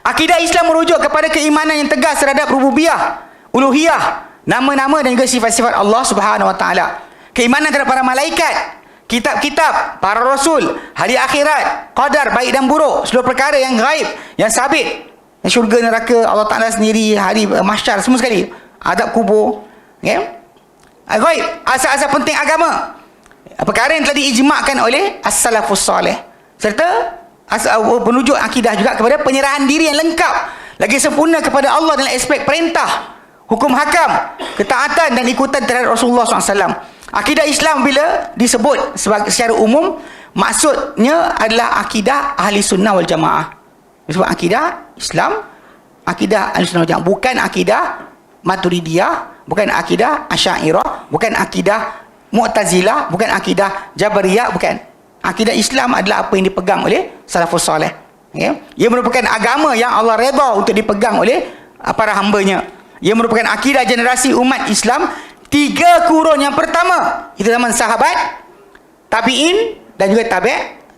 Speaker 1: Akidah Islam merujuk kepada keimanan yang tegas terhadap rububiyah, uluhiyah, nama-nama dan juga sifat-sifat Allah Subhanahu Wa Taala. Keimanan terhadap para malaikat, kitab-kitab, para rasul, hari akhirat, qadar baik dan buruk, seluruh perkara yang gaib, yang sabit, syurga, neraka, Allah Taala sendiri, hari mahsyar, semua sekali, adab kubur, okay? Gaib, asas-asas penting agama, perkara yang telah diijma'kan oleh as-salafus salih, serta penunjuk akidah juga kepada penyerahan diri yang lengkap lagi sempurna kepada Allah dalam aspek perintah, hukum hakam, ketaatan dan ikutan terhadap Rasulullah SAW. Akidah Islam bila disebut secara umum, maksudnya adalah akidah ahli sunnah wal jamaah. Disebut akidah Islam, akidah ahli sunnah wal jamaah, bukan akidah Maturidiyah, bukan akidah Asy'ariyah, bukan akidah Mu'tazilah, bukan akidah Jabariyah, bukan. Akidah Islam adalah apa yang dipegang oleh salafus salih. Okay? Ia merupakan agama yang Allah redha untuk dipegang oleh para hambanya. Ia merupakan akidah generasi umat Islam 3 kurun yang pertama. Itu zaman sahabat, tabi'in dan juga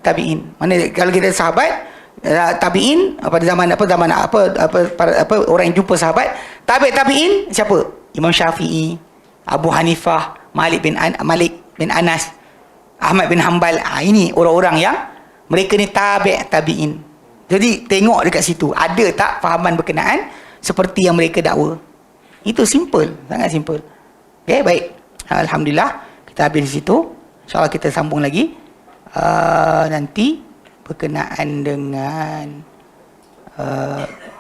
Speaker 1: tabi'in. Mana kalau kita sahabat, tabi'in pada zaman orang yang jumpa sahabat, tabi'in siapa? Imam Syafi'i, Abu Hanifah, Malik bin Anas, Ahmad bin Hanbal. Ini orang-orang yang mereka ni tabi'in. Jadi tengok dekat situ, ada tak fahaman berkenaan seperti yang mereka dakwa. Itu simple, sangat simple. Okey, baik. Alhamdulillah kita habis di situ. InsyaAllah kita sambung lagi nanti berkenaan dengan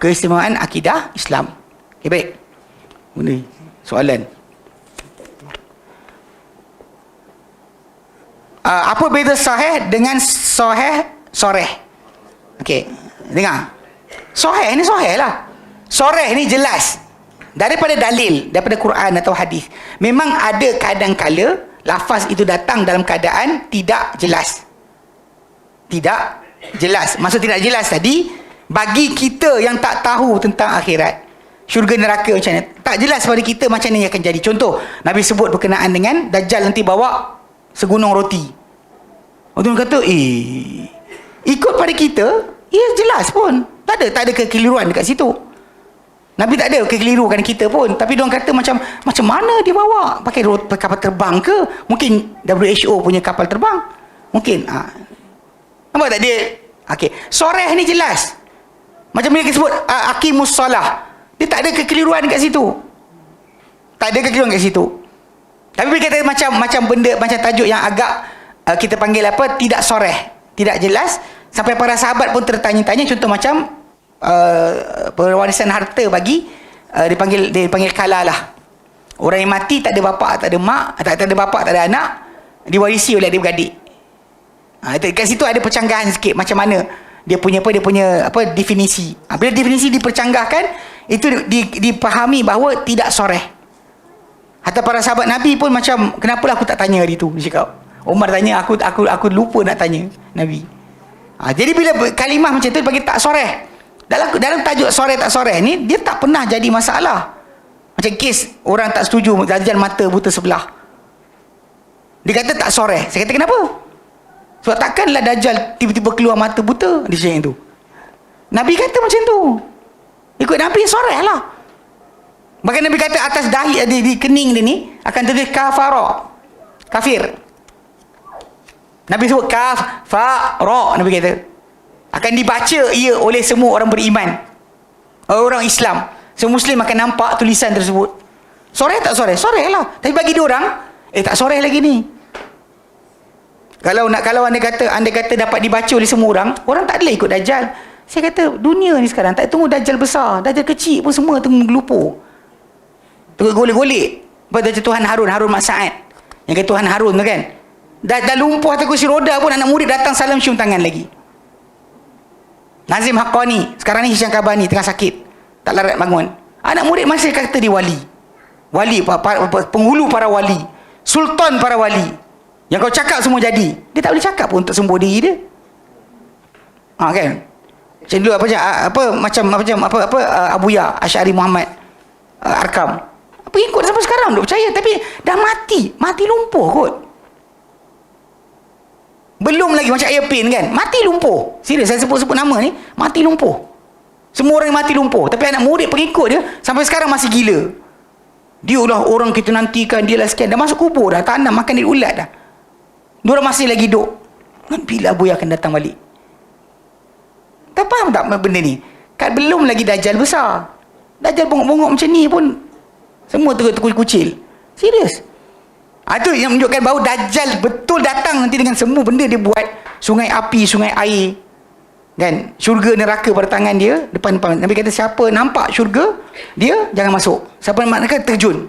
Speaker 1: keistimewaan akidah Islam. Okey, baik. Ini soalan. Apa beza sahih dengan soreh? Okey, dengar. Sahih ni sahih lah. Soreh ni jelas. Daripada dalil, daripada Quran atau hadis. Memang ada kadang-kala lafaz itu datang dalam keadaan tidak jelas. Tidak jelas. Maksud tidak jelas tadi, bagi kita yang tak tahu tentang akhirat, syurga neraka macam mana, tak jelas pada kita macam mana yang akan jadi. Contoh, Nabi sebut berkenaan dengan Dajjal nanti bawa segunung roti. Orang kata, ikut pada kita, jelas pun. Tak ada kekeliruan dekat situ. Nabi tak ada kekeliruan kita pun. Tapi diorang kata macam mana dia bawa? Pakai kapal terbang ke? Mungkin WHO punya kapal terbang. Mungkin. Nampak tak dia? Okey. Soreh ni jelas. Macam bila kita sebut aqimus solah. Dia tak ada kekeliruan dekat situ. Tak ada kekeliruan dekat situ. Tapi bila kata macam benda, macam tajuk yang agak kita panggil apa? Tidak soreh. Tidak jelas. Sampai para sahabat pun tertanya-tanya. Contoh macam pewarisan harta bagi dipanggil kala lah. Orang yang mati tak ada bapa, tak ada mak, tak ada bapa, tak ada anak, diwarisi oleh adik-beradik. Kat situ ada percanggahan sikit macam mana dia punya definisi. Bila definisi dipercanggahkan, itu dipahami bahawa tidak soreh. Hatta para sahabat Nabi pun macam, kenapalah aku tak tanya hari tu, dia cakap. Umar tanya, aku lupa nak tanya Nabi. Jadi bila kalimah macam tu bagi tak soreh. Dalam tajuk soreh tak soreh ni, dia tak pernah jadi masalah. Macam kes orang tak setuju Dajjal mata buta sebelah. Dia kata tak soreh. Saya kata kenapa? Sebab takkanlah Dajjal tiba-tiba keluar mata buta. Dia cakap itu. Nabi kata macam tu. Ikut Nabi soreh lah. Bahkan Nabi kata atas dahi di kening dia ni akan terjadi kafir. Nabi sebut kafara. Nabi kata akan dibaca ia oleh semua orang beriman, orang Islam. Semua Muslim akan nampak tulisan tersebut. Soreh tak soreh? Soreh lah. Tapi bagi dia orang, tak soreh lagi ni. Kalau anda kata dapat dibaca oleh semua orang tak adalah ikut Dajjal. Saya kata dunia ni sekarang tak tunggu Dajjal besar, Dajjal kecil pun semua tunggu gelupur. Tunggu golek-golek. Dajjal Tuhan Harun Maksa'ad. Yang kata Tuhan Harun tu kan. Dah lumpuh atas kursi roda pun anak murid datang salam cium tangan lagi. Nazim Haqqani, sekarang ni Hisham Kabani tengah sakit, tak larat bangun. Anak murid masih kata dia wali. Wali, penghulu para wali, sultan para wali. Yang kau cakap semua jadi. Dia tak boleh cakap pun untuk sembuh diri dia. Kan? Macam dulu Abuya Asy'ari Muhammad Arkam. Pengikut sampai sekarang duk percaya, tapi dah mati lumpuh kot. Belum lagi macam Airpin kan, mati lumpuh. Serius saya sebut nama ni, mati lumpuh. Semua orang mati lumpuh, tapi anak murid pengikut dia sampai sekarang masih gila. Dia lah orang kita nantikan, dia lah sekian. Dah masuk kubur dah, tanam makan dia ulat dah. Diorang masih lagi duk. Bila Abuya akan datang balik? Tak faham tak benda ni? Kan belum lagi Dajjal besar. Dajjal bongok-bongok macam ni pun semua terkucil. Serius. Itu yang menunjukkan bahawa Dajjal betul datang nanti dengan semua benda dia buat. Sungai api, sungai air. Kan? Syurga neraka pada tangan dia. Depan-depan. Nabi kata siapa nampak syurga, dia jangan masuk. Siapa nampak neraka, terjun.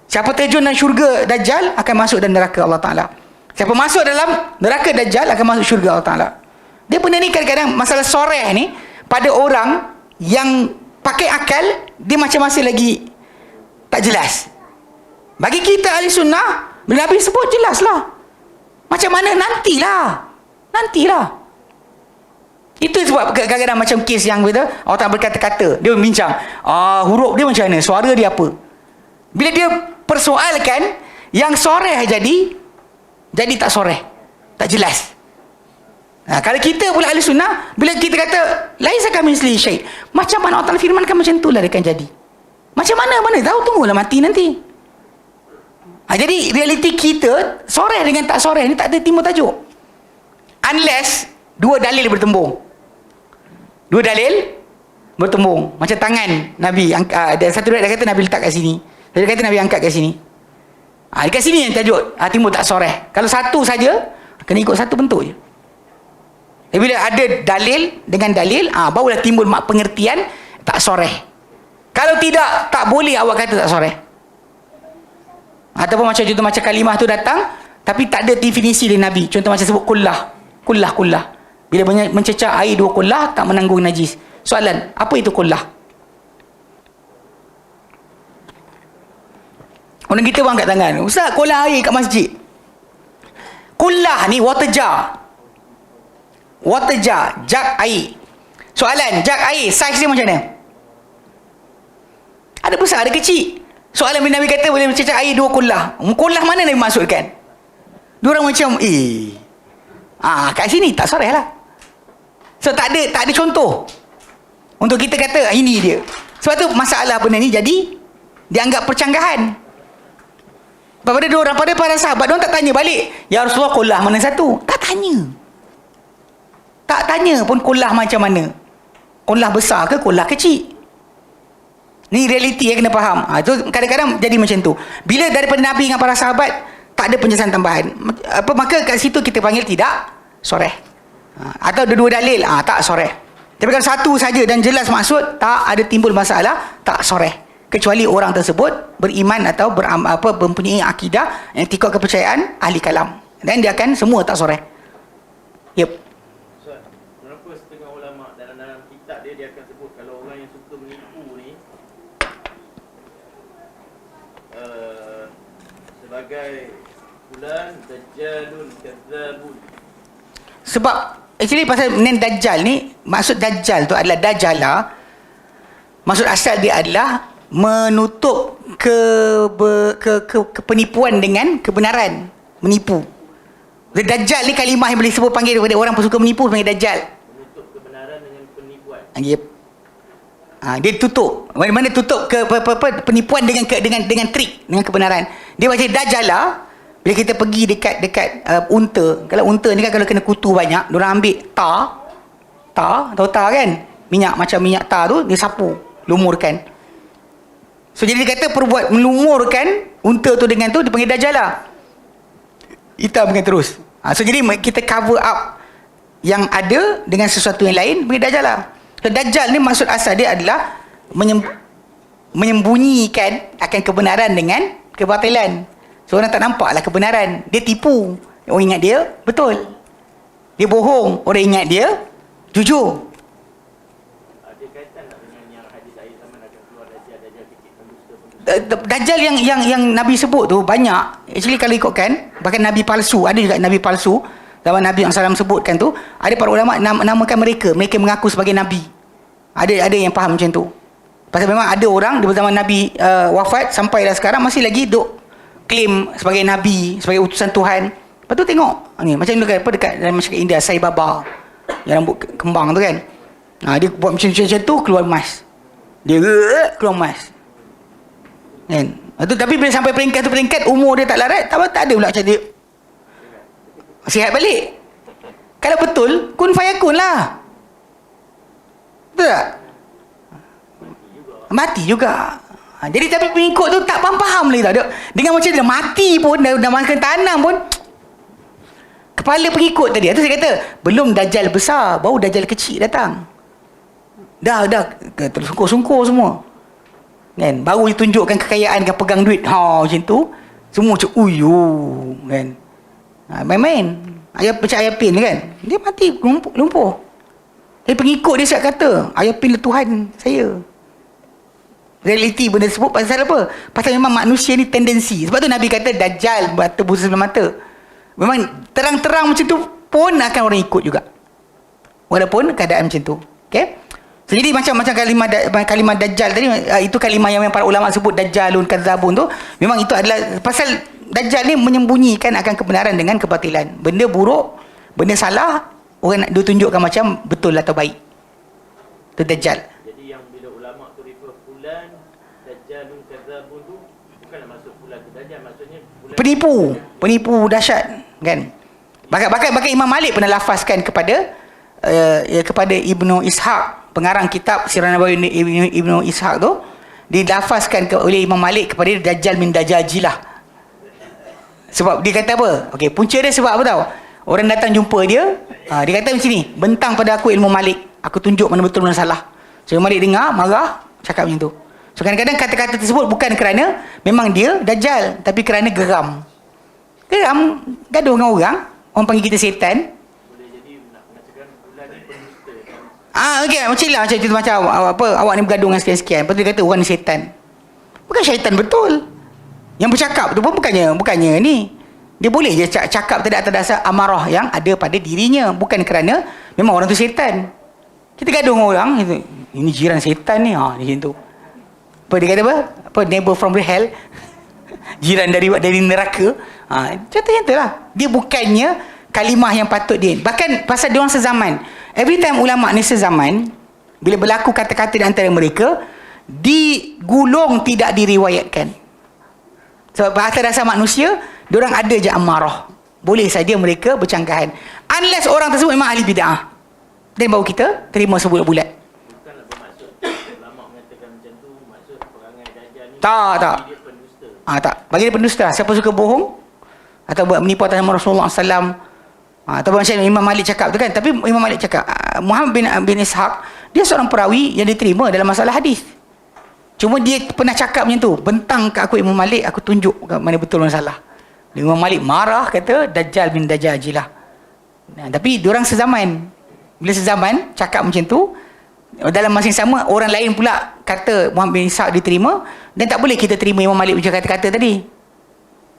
Speaker 1: Siapa terjun dalam syurga Dajjal akan masuk dalam neraka Allah Ta'ala. Siapa masuk dalam neraka Dajjal akan masuk syurga Allah Ta'ala. Dia benda ni kadang-kadang masalah soreh ni pada orang yang pakai akal, dia macam masih lagi tak jelas. Bagi kita ahli sunnah, bila Nabi sebut jelaslah. Macam mana nantilah. Itu sebab kadang-kadang macam kes yang kita orang tak berkata-kata, dia bincang huruf dia macam mana, suara dia apa. Bila dia persoalkan, yang soreh jadi tak soreh, tak jelas. Kalau kita pula ahli sunnah, bila kita kata laisa kamitslihi syai', macam mana Allah Ta'ala firmankan, macam itulah dia akan jadi. Macam mana tahu, tunggulah mati nanti. Jadi realiti kita soreh dengan tak soreh ni tak ada timbul tajuk, unless dua dalil bertembung. Macam tangan Nabi, ada satu riwayat dia kata Nabi letak kat sini, dia kata Nabi angkat kat sini. Dekat sini yang tajuk timbul tak soreh. Kalau satu saja, kena ikut satu bentuk je. Tapi bila ada dalil dengan dalil, barulah timbul pengertian tak soreh. Kalau tidak, tak boleh awak kata tak soreh. Ataupun macam contoh macam kalimah tu datang tapi tak ada definisi dari Nabi. Contoh macam sebut kullah. Bila mencecah air 2 kullah tak menanggung najis. Soalan, apa itu kullah? Orang kita bang kat tangan, ustaz, kullah air kat masjid. Kullah ni water jar, jug air. Soalan, jug air saiz dia macam mana? Ada besar, ada kecil. Soalan bila Nabi kata boleh mencecah air 2 kullah. Kullah mana Nabi maksudkan? Diorang macam kat sini tak soreh lah. So tak ada contoh untuk kita kata ini dia. Sebab tu masalah benda ni jadi dianggap percanggahan. Pada diorang, pada para sahabat, diorang tak tanya balik, ya Rasulullah kullah mana satu? Tak tanya pun kullah macam mana, kullah besar ke kullah kecil. Ni realiti yang kena faham. Itu kadang-kadang jadi macam tu. Bila daripada Nabi dengan para sahabat tak ada penjelasan tambahan, maka kat situ kita panggil tidak soreh. Atau ada 2 dalil, tak soreh. Tapi kalau satu saja dan jelas maksud, tak ada timbul masalah, tak soreh. Kecuali orang tersebut beriman atau mempunyai akidah, etika kepercayaan ahli kalam, dan dia akan semua tak soreh.
Speaker 2: Kenapa setengah ulama dalam kitab dia akan sebut kalau orang yang suka menipu ni sebagai fulan dajjalun kadzabun.
Speaker 1: Sebab actually pasal Dajjal ni, maksud Dajjal tu adalah Dajjala, maksud asal dia adalah menutup penipuan dengan kebenaran. Menipu. Dajjal ni kalimah yang boleh sebut panggil kepada orang suka menipu, panggil Dajjal.
Speaker 2: Menutup kebenaran dengan penipuan.
Speaker 1: Yep. Dia tutup. Mana tutup penipuan dengan trik, dengan kebenaran. Dia macam Dajjala. Bila kita pergi dekat unta, kalau unta ni kan kalau kena kutu banyak, diorang ambil tar, tahu tar kan? Minyak, macam minyak tar tu, dia sapu, lumurkan. So jadi dia kata perbuat melumurkan unta tu dengan tu dipanggil Dajjala. Hitam dengan terus. So jadi kita cover up yang ada dengan sesuatu yang lain, panggil Dajjala. So Dajjal ni maksud asal dia adalah menyembunyikan akan kebenaran dengan kebatilan. So orang tak nampaklah kebenaran. Dia tipu. Orang ingat dia betul. Dia bohong. Orang ingat dia jujur.
Speaker 2: Ada kaitan tak dengan yang hadis akhir zaman akan keluar Dajjal?
Speaker 1: Dajjal yang Nabi sebut tu banyak. Actually kalau ikutkan, bahkan Nabi palsu, ada juga Nabi palsu. Zaman Nabi SAW sebutkan tu, ada para ulama namakan mereka mengaku sebagai Nabi. Ada yang faham macam tu. Pasal memang ada orang di zaman Nabi wafat sampai dah sekarang masih lagi duk claim sebagai Nabi, sebagai utusan Tuhan. Lepas tu tengok ni macam dekat dalam masyarakat India, Sai Baba yang rambut kembang tu kan. Dia buat macam tu keluar emas. Dia keluar emas. Kan? Tapi bila sampai peringkat umur dia tak larat, tak ada pula macam dia sihat balik. Kalau betul, kun fayakun lah. Betul tak? Mati juga. Jadi tapi pengikut tu tak faham lagi tau. Dengan macam dia mati pun, dah makan tanam pun, kepala pengikut tadi. Itu saya kata, belum Dajjal besar, baru Dajjal kecil datang. Dah tersungkur-sungkur semua. Kan? Baru ditunjukkan kekayaan kan, pegang duit. Macam tu. Semua macam, kan? Main-main. Macam Ayapin kan? Dia mati, lumpuh. Tapi pengikut dia siap kata, Ayapin lah Tuhan saya. Realiti benda tersebut pasal apa? Pasal memang manusia ni tendensi. Sebab tu Nabi kata Dajjal mata busa sebelah mata. Memang terang-terang macam tu pun akan orang ikut juga. Walaupun keadaan macam tu. Okay? So, jadi macam kalimah Dajjal tadi, itu kalimah yang para ulama sebut Dajjalun, Kadzabun tu, memang itu adalah pasal Dajjal ni menyembunyikan akan kebenaran dengan kebatilan. Benda buruk, benda salah, orang nak ditunjukkan macam betul atau baik. Itu Dajjal.
Speaker 2: Jadi yang bila ulama tu refer fulan Dajjalun, Kadzabun tu bukanlah maksud fulan tu Dajjal, maksudnya fulan penipu dahsyat kan. Bahkan Imam Malik pernah lafazkan kepada Ibnu Ishaq, pengarang kitab Sirah Nabawi Ibnu Ishaq tu, dilafazkan oleh Imam Malik kepada dia Dajjal min Dajajilah. Sebab dia kata apa? Okey, punca dia sebab apa tahu? Orang datang jumpa dia, dia kata macam ni, bentang pada aku ilmu Malik, aku tunjuk mana betul mana salah. So Malik dengar, marah, cakap macam tu. So kadang-kadang kata-kata tersebut bukan kerana memang dia Dajjal, tapi kerana geram, gaduh dengan orang panggil kita setan. Okey, macam itu macam apa, awak ni bergaduh dengan sekian-sekian. Lepas tu dia kata orang ni syaitan. Bukan syaitan betul. Yang bercakap tu pun bukannya ni. Dia boleh je cakap tidak atas dasar amarah yang ada pada dirinya, bukan kerana memang orang tu syaitan. Kita gaduh dengan orang, ini jiran syaitan ni, macam tu. Apa dia kata apa? Neighbor from the hell. Jiran dari neraka. Contoh lah. Dia bukannya kalimah yang patut dia. Bahkan pasal dia orang sezaman. Every time ulama ni sezaman, bila berlaku kata-kata di antara mereka, digulung tidak diriwayatkan. Sebab atas dasar manusia, diorang ada je amarah. Boleh saja mereka bercanggahan. Unless orang tersebut memang ahli bid'ah. Dan baru kita terima sebulat-bulat. Bukanlah bermaksud ulama mengatakan macam tu, maksud perangai Dajjal ni
Speaker 1: tak.
Speaker 2: Dia pendusta.
Speaker 1: Tak. Bagi dia pendusta. Siapa suka bohong atau buat menipu atas nama Rasulullah SAW, atau macam Imam Malik cakap tu kan. Tapi Imam Malik cakap, Muhammad bin Ishaq, dia seorang perawi yang diterima dalam masalah hadis. Cuma dia pernah cakap macam tu, bentang ke aku Imam Malik, aku tunjuk mana betul mana salah. Imam Malik marah, kata Dajjal bin Dajajilah. Tapi diorang sezaman. Bila sezaman cakap macam tu, dalam masa yang sama orang lain pula kata Muhammad bin Ishaq diterima, dan tak boleh kita terima Imam Malik punya kata-kata tadi.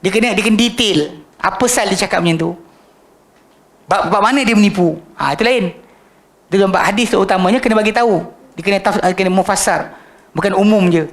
Speaker 1: Dia kena detail apa sal dia cakap macam tu, bab mana dia menipu. Itu lain. Dalam bab hadis terutamanya kena bagi tahu. Dia kena mufassar, bukan umum je.